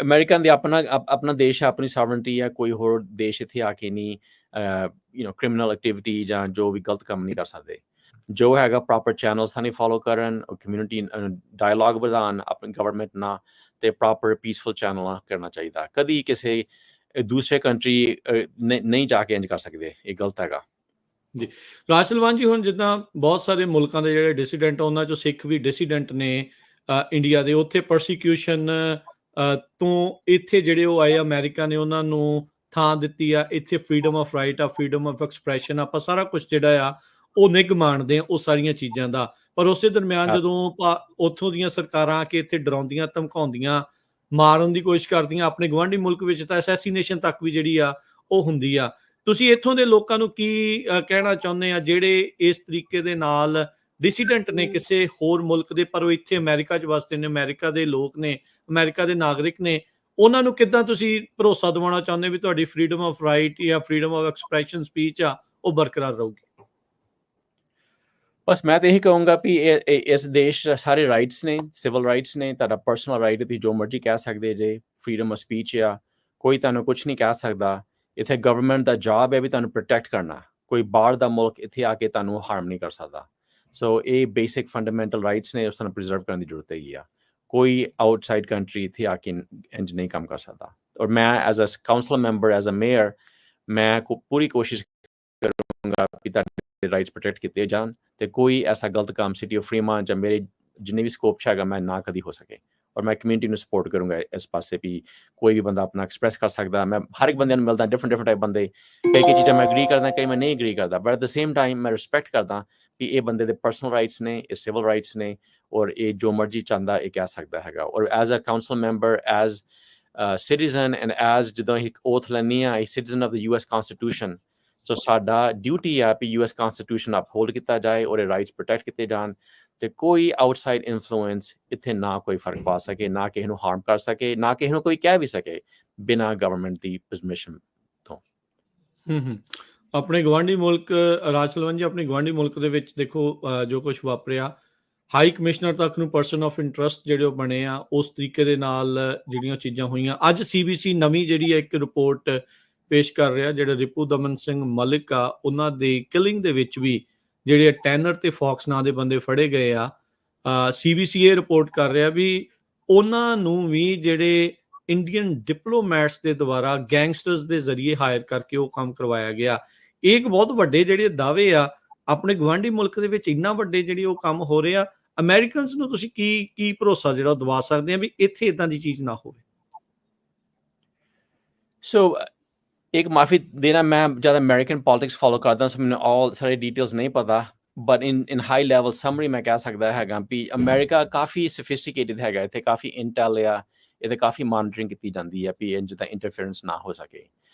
ਅਮਰੀਕਨ ਦੇ ਆਪਣਾ ਦੇਸ਼ ਹੈ, ਆਪਣੀ ਸਾਵਰਨਟੀ ਹੈ, ਕੋਈ ਹੋਰ ਦੇਸ਼ ਇੱਥੇ ਆ ਕੇ ਨਹੀਂ ਕ੍ਰਿਮੀਨਲ ਐਕਟੀਵਿਟੀ ਜਾਂ ਜੋ ਵੀ ਗਲਤ ਕੰਮ ਨਹੀਂ ਕਰ ਸਕਦੇ। ਜੋ ਹੈਗਾ ਪ੍ਰੋਪਰ ਚੈਨਲਸ ਸਾਨੂੰ ਫੋਲੋ ਕਰਨ, ਕਮਿਊਨਿਟੀ ਡਾਇਲੋਗ ਵਧਾਉਣ ਆਪਣੀ ਗਵਰਨਮੈਂਟ ਨਾਲ, ਤੇ ਪ੍ਰੋਪਰ ਪੀਸਫੁਲ ਚੈਨਲ ਕਰਨਾ ਚਾਹੀਦਾ। ਕਦੀ ਕਿਸੇ ਦੂਸਰੇ ਕੰਟਰੀ ਨਹੀਂ ਜਾ ਕੇ ਇੰਜ ਕਰ ਸਕਦੇ, ਇਹ ਗਲਤ ਹੈਗਾ। ਜੀ ਰਾਜ ਸਲਵਾਨ ਜੀ, ਹੁਣ ਜਿੱਦਾਂ ਬਹੁਤ ਸਾਰੇ ਮੁਲਕਾਂ ਦੇ ਜਿਹੜੇ ਡਿਸੀਡੈਂਟ ਆ, ਉਹਨਾਂ 'ਚੋਂ ਸਿੱਖ ਵੀ ਡਿਸੀਡੈਂਟ ਨੇ ਇੰਡੀਆ ਦੇ। ਉੱਥੇ ਪਰਸੀਕਿਊਸ਼ਨ ਤੋਂ ਇੱਥੇ ਜਿਹੜੇ ਉਹ ਆਏ ਅਮਰੀਕਾ ਨੇ ਉਹਨਾਂ ਨੂੰ ਥਾਂ ਦਿੱਤੀ ਆ। ਇੱਥੇ ਫਰੀਡਮ ਆਫ ਰਾਈਟ ਆ, ਫਰੀਡਮ ਆਫ ਐਕਸਪ੍ਰੈਸ਼ਨ, ਆਪਾਂ ਸਾਰਾ ਕੁਛ ਜਿਹੜਾ ਆ ਉਹ ਨਿੱਘ ਮਾਣਦੇ ਆ ਉਹ ਸਾਰੀਆਂ ਚੀਜ਼ਾਂ ਦਾ। ਪਰ ਉਸੇ ਦਰਮਿਆਨ ਜਦੋਂ ਉੱਥੋਂ ਦੀਆਂ ਸਰਕਾਰਾਂ ਆ ਕੇ ਇੱਥੇ ਡਰਾਉਂਦੀਆਂ, ਧਮਕਾਉਂਦੀਆਂ, ਮਾਰਨ ਦੀ ਕੋਸ਼ਿਸ਼ ਕਰਦੀਆਂ, ਆਪਣੇ ਗੁਆਂਢੀ ਮੁਲਕ ਵਿੱਚ ਤਾਂ ਅਸੈਸੀਨੇਸ਼ਨ ਤੱਕ ਵੀ ਜਿਹੜੀ ਆ ਉਹ ਹੁੰਦੀ ਆ। ਤੁਸੀਂ ਇੱਥੋਂ ਦੇ ਲੋਕਾਂ ਨੂੰ ਕੀ ਕਹਿਣਾ ਚਾਹੁੰਦੇ ਆ ਜਿਹੜੇ ਇਸ ਤਰੀਕੇ ਦੇ ਨਾਲ ਡਿਸੀਡੈਂਟ ਨੇ ਕਿਸੇ ਹੋਰ ਮੁਲਕ ਦੇ, ਪਰ ਉਹ ਇੱਥੇ ਅਮਰੀਕਾ 'ਚ ਵਸਦੇ ਨੇ, ਅਮਰੀਕਾ ਦੇ ਲੋਕ ਨੇ, ਅਮਰੀਕਾ ਦੇ ਨਾਗਰਿਕ ਨੇ, ਉਹਨਾਂ ਨੂੰ ਕਿੱਦਾਂ ਤੁਸੀਂ ਭਰੋਸਾ ਦਿਵਾਉਣਾ ਚਾਹੁੰਦੇ ਵੀ ਤੁਹਾਡੀ ਫਰੀਡਮ ਆਫ ਰਾਈਟ ਜਾਂ ਫਰੀਡਮ ਆਫ ਐਕਸਪ੍ਰੈਸ਼ਨ ਸਪੀਚ ਆ ਉਹ ਬਰਕਰਾਰ ਰਹੂਗੀ? ਬਸ ਮੈਂ ਤਾਂ ਇਹੀ ਕਹੂੰਗਾ ਵੀ ਇਸ ਦੇਸ਼ ਸਾਰੇ ਰਾਈਟਸ ਨੇ, ਸਿਵਲ ਰਾਈਟਸ ਨੇ, ਤੁਹਾਡਾ ਪਰਸਨਲ ਰਾਈਟ ਤੁਸੀਂ ਜੋ ਮਰਜ਼ੀ ਕਹਿ ਸਕਦੇ ਜੇ, ਫਰੀਡਮ ਆਫ ਸਪੀਚ ਆ, ਕੋਈ ਤੁਹਾਨੂੰ ਕੁਛ ਨਹੀਂ ਕਹਿ ਸਕਦਾ। ਇੱਥੇ ਗਵਰਨਮੈਂਟ ਦਾ ਜੌਬ ਹੈ ਵੀ ਤੁਹਾਨੂੰ ਪ੍ਰੋਟੈਕਟ ਕਰਨਾ, ਕੋਈ ਬਾਹਰ ਦਾ ਮੁਲਕ ਇੱਥੇ ਆ ਕੇ ਤੁਹਾਨੂੰ ਹਾਰਮ ਨਹੀਂ ਕਰ ਸਕਦਾ। ਸੋ ਇਹ ਬੇਸਿਕ ਫੰਡਾਮੈਂਟਲ ਰਾਈਟਸ ਨੇ, ਉਸ ਨੂੰ ਪ੍ਰੀਜ਼ਰਵ ਕਰਨ ਦੀ ਜ਼ਰੂਰਤ ਹੈਗੀ ਆ। ਕੋਈ ਆਊਟਸਾਈਡ ਕੰਟਰੀ ਇੱਥੇ ਆ ਕੇ ਇੰਜ ਨਹੀਂ ਕੰਮ ਕਰ ਸਕਦਾ। ਔਰ ਮੈਂ as a council member, as a mayor, ਮੈਂ ਪੂਰੀ ਕੋਸ਼ਿਸ਼ ਕਰੂੰਗਾ ਕਿ ਤੁਹਾਡੇ ਰਾਈਟਸ ਪ੍ਰੋਟੈਕਟ ਕੀਤੇ ਜਾਣ ਤੇ ਕੋਈ ਐਸਾ ਗਲਤ ਕੰਮ ਸਿਟੀ ਆਫ ਫਰੀਮੌਂਟ ਜਾਂ ਮੇਰੇ ਜਿੰਨੇ ਵੀ ਸਕੋਪ 'ਚ ਹੈਗਾ ਮੈਂ ਨਾ ਕਦੀ ਹੋ ਸਕੇ। ਔਰ ਮੈਂ ਕਮਿਊਨਿਟੀ ਨੂੰ ਸਪੋਰਟ ਕਰੂੰਗਾ ਇਸ ਪਾਸੇ ਵੀ ਕੋਈ ਵੀ ਬੰਦਾ ਆਪਣਾ ਐਕਸਪ੍ਰੈਸ ਕਰ ਸਕਦਾ। ਮੈਂ ਹਰ ਇੱਕ ਬੰਦੇ ਨੂੰ ਮਿਲਦਾ, ਡਿਫਰੈਂਟ ਟਾਈਪ ਬੰਦੇ, ਕਈ ਚੀਜ਼ਾਂ ਮੈਂ ਐਗਰੀ ਕਰਦਾ, ਕਈ ਮੈਂ ਨਹੀਂ ਐਗਰੀ ਕਰਦਾ, but at the same time ਮੈਂ ਰਿਸਪੈਕਟ ਕਰਦਾ ਵੀ ਇਹ ਬੰਦੇ ਦੇ ਪਰਸਨਲ ਰਾਈਟਸ ਨੇ, ਇਹ ਸਿਵਲ ਰਾਈਟਸ ਨੇ, ਔਰ ਇਹ ਜੋ ਮਰਜ਼ੀ ਚਾਹੁੰਦਾ ਇਹ ਕਹਿ ਸਕਦਾ ਹੈਗਾ। ਔਰ as a council member, as citizen and as ਜਦੋਂ ਅਸੀਂ ਓਥ ਲੈਂਦੇ ਹਾਂ, ਇਹ citizen of the US Constitution, so ਸਾਡਾ ਡਿਊਟੀ ਆ ਵੀ US Constitution ਅਪਹੋਲਡ ਕੀਤਾ ਜਾਏ ਔਰ ਇਹ ਰਾਈਟਸ ਪ੍ਰੋਟੈਕਟ ਕੀਤੇ ਜਾਣ ਤੇ ਕੋਈ ਆਊਟਸਾਈਡ ਇਨਫਲੂਐਂਸ ਇੱਥੇ ਨਾ ਕੋਈ ਫਰਕ ਪਾ ਸਕੇ, ਨਾ ਕਿਸੇ ਨੂੰ ਹਾਰਮ ਕਰ ਸਕੇ, ਨਾ ਕਿਸੇ ਨੂੰ ਕੋਈ ਕਹਿ ਵੀ ਸਕੇ ਬਿਨਾਂ ਗਵਰਨਮੈਂਟ ਦੀ ਪਰਮਿਸ਼ਨ ਤੋਂ। ਆਪਣੇ ਗੁਆਂਢੀ ਮੁਲਕ ਰਾਜ ਸਲਵਾਨ ਜੀ, ਆਪਣੇ ਗੁਆਂਢੀ ਮੁਲਕ ਦੇ ਵਿੱਚ ਦੇਖੋ ਜੋ ਕੁਛ ਵਾਪਰਿਆ, ਹਾਈ ਕਮਿਸ਼ਨਰ ਤੱਕ ਨੂੰ ਪਰਸਨ ਆਫ ਇੰਟਰਸਟ ਜਿਹੜੇ ਉਹ ਬਣੇ ਆ, ਉਸ ਤਰੀਕੇ ਦੇ ਨਾਲ ਜਿਹੜੀਆਂ ਚੀਜ਼ਾਂ ਹੋਈਆਂ। ਅੱਜ CBC ਨਵੀਂ ਜਿਹੜੀ ਹੈ ਇੱਕ ਰਿਪੋਰਟ ਪੇਸ਼ ਕਰ ਰਿਹਾ, ਜਿਹੜਾ ਰਿਪੂ ਦਮਨ ਸਿੰਘ ਮਲਿਕ ਆ, ਉਹਨਾਂ ਦੇ ਕਿਲਿੰਗ ਦੇ ਵਿੱਚ ਵੀ ਜਿਹੜੇ ਟੈਨਰ ਤੇ ਫੌਕਸ ਨਾਂ ਦੇ ਬੰਦੇ ਫੜੇ ਗਏ ਆ। CBC ਇਹ ਰਿਪੋਰਟ ਕਰ ਰਿਹਾ ਵੀ ਉਹਨਾਂ ਨੂੰ ਵੀ ਜਿਹੜੇ ਇੰਡੀਅਨ ਡਿਪਲੋਮੈਟਸ ਦੇ ਦੁਆਰਾ ਗੈਂਗਸਟਰਸ ਦੇ ਜ਼ਰੀਏ ਹਾਇਰ ਕਰਕੇ ਉਹ ਕੰਮ ਕਰਵਾਇਆ ਗਿਆ। ਇਹ ਇੱਕ ਬਹੁਤ ਵੱਡੇ ਜਿਹੜੇ ਦਾਅਵੇ ਆ ਆਪਣੇ ਗੁਆਂਢੀ ਮੁਲਕ ਦੇ ਵਿੱਚ, ਇੰਨਾ ਵੱਡੇ ਜਿਹੜੀ ਉਹ ਕੰਮ ਹੋ ਰਿਹਾ। ਅਮਰੀਕਨਸ ਨੂੰ ਤੁਸੀਂ ਕੀ ਭਰੋਸਾ ਜਿਹੜਾ ਦਵਾ ਸਕਦੇ ਆ ਵੀ ਇੱਥੇ ਇਦਾਂ ਦੀ ਚੀਜ਼ ਨਾ ਹੋਵੇ? ਸੋ ਇੱਕ ਮਾਫੀ ਦੇਣਾ, ਮੈਂ ਜ਼ਿਆਦਾ ਅਮਰੀਕਨ ਪੋਲਿਟਿਕਸ ਫੋਲੋ ਕਰਦਾ, ਸੋ ਮੈਨੂੰ ਸਾਰੇ ਡਿਟੇਲਸ ਨਹੀਂ ਪਤਾ, but in high level summary ਮੈਂ ਕਹਿ ਸਕਦਾ ਹੈਗਾ ਵੀ ਅਮਰੀਕਾ ਕਾਫੀ ਸਫਿਸਟੀਕੇਟਿਡ ਹੈਗਾ। ਇੱਥੇ ਕਾਫੀ ਇੰਟੈਲ ਆ, ਇਹਦੇ ਕਾਫੀ ਮੋਨੀਟਰਿੰਗ ਕੀਤੀ ਜਾਂਦੀ ਹੈ ਵੀ ਇੰਜ ਦਾ ਇੰਟਰਫੇਰੈਂਸ ਨਾ ਹੋ ਸਕੇ।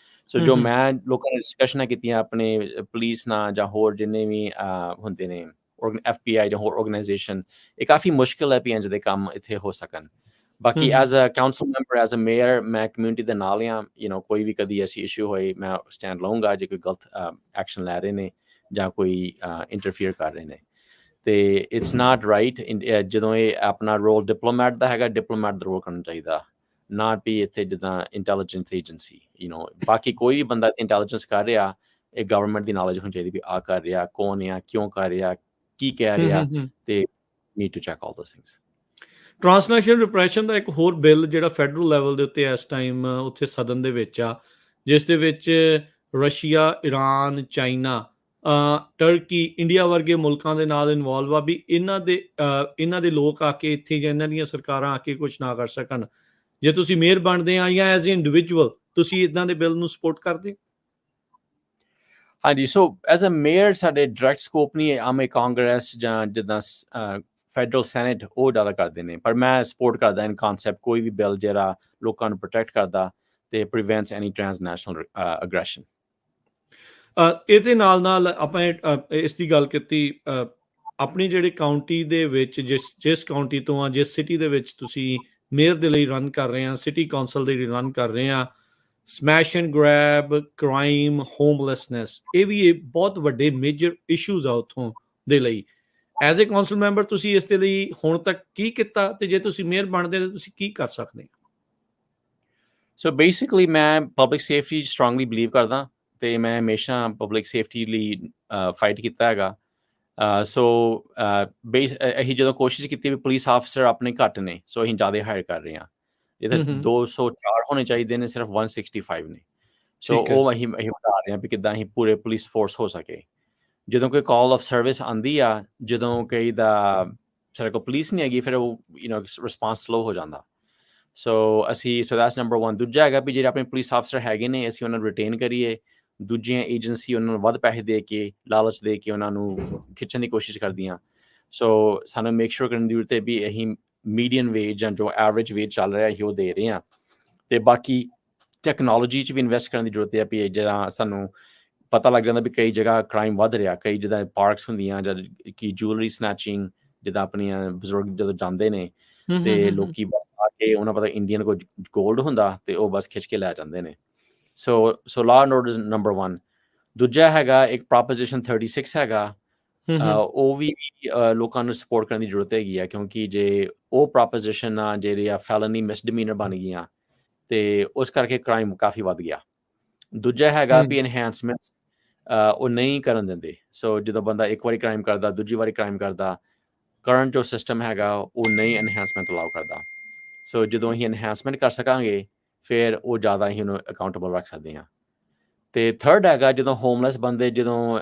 ਸੋ ਜੋ ਮੈਂ ਲੋਕਾਂ ਨਾਲ ਡਿਸਕਸ਼ਨਾਂ ਕੀਤੀਆਂ ਆਪਣੇ ਪੁਲਿਸ ਨਾਲ ਜਾਂ ਹੋਰ ਜਿੰਨੇ ਵੀ ਹੁੰਦੇ ਨੇ FBI ਜਾਂ ਹੋਰ ਆਰਗੇਨਾਈਜੇਸ਼ਨ, ਇਹ ਕਾਫੀ ਮੁਸ਼ਕਿਲ ਹੈ ਵੀ ਇੰਜ ਦੇ ਕੰਮ ਇੱਥੇ ਹੋ ਸਕਣ। ਬਾਕੀ as a council member, as a mayor, ਮੈਂ ਕਮਿਊਨਿਟੀ ਦੇ ਨਾਲ ਹਾਂ। ਕੋਈ ਵੀ ਕਦੀ ਐਸੀ ਇਸ਼ੂ ਹੋਏ ਮੈਂ ਸਟੈਂਡ ਲਊਂਗਾ ਜੇ ਕੋਈ ਗਲਤ ਐਕਸ਼ਨ ਲੈ ਰਹੇ ਨੇ ਜਾਂ ਕੋਈ ਇੰਟਰਫੀਅਰ ਕਰ ਰਹੇ ਨੇ। ਤੇ ਇਟਸ ਨਾਟ ਰਾਈਟ ਜਦੋਂ ਇਹ ਆਪਣਾ ਰੋਲ ਡਿਪਲੋਮੈਟ ਦਾ ਹੈਗਾ, ਡਿਪਲੋਮੈਟ ਦਾ ਰੋਲ ਕਰਨਾ ਚਾਹੀਦਾ, ਨਾ ਵੀ ਇੱਥੇ ਜਿੱਦਾਂ ਇੰਟੈਲੀਜੈਂਸ ਏਜੰਸੀ। ਬਾਕੀ ਕੋਈ ਵੀ ਬੰਦਾ ਇੰਟੈਲੀਜੈਂਸ ਕਰ ਰਿਹਾ, ਇਹ ਗਵਰਨਮੈਂਟ ਦੀ ਨੌਲੇਜ ਹੋਣੀ ਚਾਹੀਦੀ ਵੀ ਆ ਕਰ ਰਿਹਾ, ਕੌਣ ਆ, ਕਿਉਂ ਕਰ ਰਿਹਾ, ਕੀ ਕਹਿ ਰਿਹਾ, ਤੇ need to check all those things. Transnational repression ਦਾ ਇੱਕ ਹੋਰ ਬਿੱਲ ਜਿਹੜਾ ਫੈਡਰਲ ਲੈਵਲ ਦੇ ਉੱਤੇ ਇਸ ਟਾਈਮ ਉੱਥੇ ਸਦਨ ਦੇ ਵਿੱਚ ਆ, ਜਿਸ ਦੇ ਵਿੱਚ Russia, Iran, China, turkey, India ਵਰਗੇ ਮੁਲਕਾਂ ਦੇ ਨਾਲ ਇਨਵੋਲਵ ਆ ਵੀ ਇਹਨਾਂ ਦੇ ਲੋਕ ਆ ਕੇ ਇੱਥੇ ਜਾਂ ਇਹਨਾਂ ਦੀਆਂ ਸਰਕਾਰਾਂ ਆ ਕੇ ਕੁਛ ਨਾ ਕਰ ਸਕਣ। ਜੇ ਤੁਸੀਂ ਮੇਅਰ ਬਣਦੇ ਆ ਜਾਂ ਐਜ਼ ਏ ਇੰਡੀਵਿਜੂਅਲ, ਤੁਸੀਂ ਇਦਾਂ ਦੇ ਬਿੱਲ ਨੂੰ ਸਪੋਰਟ ਕਰਦੇ? ਹਾਂਜੀ, ਸੋ ਐਜ਼ ਅ ਮੇਅਰ ਸਾਡੇ ਡਾਇਰੈਕਟ ਸਕੋਪ ਨਹੀਂ ਹੈ, ਆਮ ਕਾਂਗਰਸ ਜਾਂ ਜਿੱਦਾਂ ਫੈਡਰਲ ਸੈਨੇਟ ਉਹ ਜ਼ਿਆਦਾ ਕਰਦੇ ਨੇ, ਪਰ ਮੈਂ ਸਪੋਰਟ ਕਰਦਾ ਇਨ ਕਨਸੈਪਟ ਕੋਈ ਵੀ ਬਿੱਲ ਜਿਹੜਾ ਲੋਕਾਂ ਨੂੰ ਪ੍ਰੋਟੈਕਟ ਕਰਦਾ ਤੇ prevents any transnational aggression. ਇਹਦੇ ਨਾਲ ਆਪਾਂ ਇਸ ਦੀ ਗੱਲ ਕੀਤੀ ਆਪਣੀ ਜਿਹੜੀ ਕਾਊਂਟੀ ਦੇ ਵਿੱਚ ਜਿਸ ਕਾਊਂਟੀ ਤੋਂ ਆ ਜਿਸ ਸਿਟੀ ਦੇ ਵਿੱਚ ਤੁਸੀਂ ਮੇਅਰ ਦੇ ਲਈ ਰਨ ਕਰ ਰਹੇ ਆ ਸਿਟੀ ਕੌਂਸਲ ਦੇ ਲਈ ਰਨ ਕਰ ਰਹੇ ਆ ਸਮੈਸ਼ ਐਂਡ ਗ੍ਰੈਬ ਕ੍ਰਾਈਮ ਹੋਮਲੈਸਨੈਸ ਇਹ ਵੀ ਬਹੁਤ ਵੱਡੇ ਮੇਜਰ ਇਸ਼ੂਜ਼ ਆ ਉੱਥੋਂ ਦੇ ਲਈ ਐਜ਼ ਏ ਕੌਂਸਲ ਮੈਂਬਰ ਤੁਸੀਂ ਇਸ ਦੇ ਲਈ ਹੁਣ ਤੱਕ ਕੀ ਕੀਤਾ ਤੇ ਜੇ ਤੁਸੀਂ ਮੇਅਰ ਬਣਦੇ ਤਾਂ ਤੁਸੀਂ ਕੀ ਕਰ ਸਕਦੇ ਸੋ ਬੇਸਿਕਲੀ ਮੈਂ ਪਬਲਿਕ ਸੇਫਟੀ ਸਟਰੋਂਗਲੀ ਬਿਲੀਵ ਕਰਦਾ ਤੇ ਮੈਂ ਹਮੇਸ਼ਾ ਪਬਲਿਕ ਸੇਫਟੀ ਲਈ ਫਾਈਟ ਕੀਤਾ ਹੈਗਾ ਸੋ ਅਸੀਂ ਜਦੋਂ ਕੋਸ਼ਿਸ਼ ਕੀਤੀ ਵੀ ਪੁਲਿਸ ਆਫਿਸਰ ਆਪਣੇ ਘੱਟ ਨੇ ਸੋ ਅਸੀਂ ਜ਼ਿਆਦਾ ਹਾਇਰ ਕਰ ਰਹੇ ਹਾਂ ਇਹਦੇ 204 ਹੋਣੇ ਚਾਹੀਦੇ ਨੇ ਸਿਰਫ 165 ਨੇ ਸੋ ਉਹ ਅਸੀਂ ਵਧਾ ਰਹੇ ਹਾਂ ਵੀ ਕਿੱਦਾਂ ਅਸੀਂ ਪੂਰੇ ਪੁਲਿਸ ਫੋਰਸ ਹੋ ਸਕੇ ਜਦੋਂ ਕੋਈ ਕਾਲ ਆਫ ਸਰਵਿਸ ਆਉਂਦੀ ਆ ਜਦੋਂ ਕਈ ਦਾ ਸਾਡੇ ਕੋਲ ਪੁਲਿਸ ਨਹੀਂ ਹੈਗੀ ਫਿਰ ਉਹ ਰਿਸਪਾਂਸ ਸਲੋ ਹੋ ਜਾਂਦਾ ਸੋ ਦੈਟਸ ਨੰਬਰ 1 ਦੂਜਾ ਹੈਗਾ ਵੀ ਜਿਹੜੇ ਆਪਣੇ ਪੁਲਿਸ ਆਫਿਸਰ ਹੈਗੇ ਨੇ ਅਸੀਂ ਉਹਨਾਂ ਨੂੰ ਰਿਟੇਨ ਕਰੀਏ ਦੂਜੀਆਂ ਏਜੰਸੀ ਉਹਨਾਂ ਨੂੰ ਵੱਧ ਪੈਸੇ ਦੇ ਕੇ ਲਾਲਚ ਦੇ ਕੇ ਉਹਨਾਂ ਨੂੰ ਖਿੱਚਣ ਦੀ ਕੋਸ਼ਿਸ਼ ਕਰਦੀਆਂ ਸੋ ਸਾਨੂੰ ਮੇਕ ਸ਼ੋਰ ਕਰਨ ਦੀ ਜ਼ਰੂਰਤ ਹੈ ਵੀ ਅਸੀਂ ਮੀਡੀਅਨ ਵੇਜ ਜਾਂ ਜੋ ਐਵਰੇਜ ਵੇਜ ਚੱਲ ਰਿਹਾ ਹੈ ਉਹ ਦੇ ਰਹੇ ਹਾਂ ਤੇ ਬਾਕੀ ਟੈਕਨੋਲੋਜੀ 'ਚ ਵੀ ਇਨਵੈਸਟ ਕਰਨ ਦੀ ਜ਼ਰੂਰਤ ਹੈ ਵੀ ਜਿਹੜਾ ਸਾਨੂੰ ਪਤਾ ਲੱਗ ਜਾਂਦਾ ਵੀ ਕਈ ਜਗ੍ਹਾ ਕ੍ਰਾਈਮ ਵੱਧ ਰਿਹਾ ਕਈ ਜਿੱਦਾਂ ਪਾਰਕਸ ਹੁੰਦੀਆਂ ਜਾਂ ਕਿ ਜੂਲਰੀ ਸਨੈਚਿੰਗ ਜਿੱਦਾਂ ਆਪਣੀਆਂ ਬਜ਼ੁਰਗ ਜਦੋਂ ਜਾਂਦੇ ਨੇ ਤੇ ਲੋਕੀ ਬਸ ਆ ਕੇ ਉਹਨਾਂ ਪਤਾ ਇੰਡੀਅਨ ਕੋਈ ਗੋਲਡ ਹੁੰਦਾ ਤੇ ਉਹ ਬਸ ਖਿੱਚ ਕੇ ਲੈ ਜਾਂਦੇ ਨੇ ਸੋ ਲਾਅ ਐਂਡ ਆਰਡਰ ਨੰਬਰ 1 ਦੂਜਾ ਹੈਗਾ ਇੱਕ ਪ੍ਰੋਪੋਜੀਸ਼ਨ 36 ਹੈਗਾ ਉਹ ਵੀ ਲੋਕਾਂ ਨੂੰ ਸਪੋਰਟ ਕਰਨ ਦੀ ਜ਼ਰੂਰਤ ਹੈਗੀ ਆ ਕਿਉਂਕਿ ਜੇ ਉਹ ਪ੍ਰੋਪੋਜੀਸ਼ਨ ਆ ਜਿਹੜੀ ਆ ਫੈਲਨੀ ਮਿਸਡਿਮੀਨਰ ਬਣ ਗਈਆਂ ਤੇ ਉਸ ਕਰਕੇ ਕ੍ਰਾਈਮ ਕਾਫੀ ਵੱਧ ਗਿਆ ਦੂਜਾ ਹੈਗਾ ਵੀ ਐਨਹਾਂਸਮੈਂਟਸ ਉਹ ਨਹੀਂ ਕਰਨ ਦਿੰਦੇ ਸੋ ਜਦੋਂ ਬੰਦਾ ਇੱਕ ਵਾਰੀ ਕ੍ਰਾਈਮ ਕਰਦਾ ਦੂਜੀ ਵਾਰੀ ਕ੍ਰਾਈਮ ਕਰਦਾ ਕਰੰਟ ਜੋ ਸਿਸਟਮ ਹੈਗਾ ਉਹ ਨਹੀਂ ਐਨਹਾਂਸਮੈਂਟ ਅਲਾਉ ਕਰਦਾ ਸੋ ਜਦੋਂ ਅਸੀਂ ਐਨਹਾਂਸਮੈਂਟ ਕਰ ਸਕਾਂਗੇ ਫਿਰ ਉਹ ਜ਼ਿਆਦਾ ਅਸੀਂ ਉਹਨੂੰ ਅਕਾਊਂਟੇਬਲ ਰੱਖ ਸਕਦੇ ਹਾਂ ਤੇ ਥਰਡ ਹੈਗਾ ਜਦੋਂ ਹੋਮਲੈਸ ਬੰਦੇ ਜਦੋਂ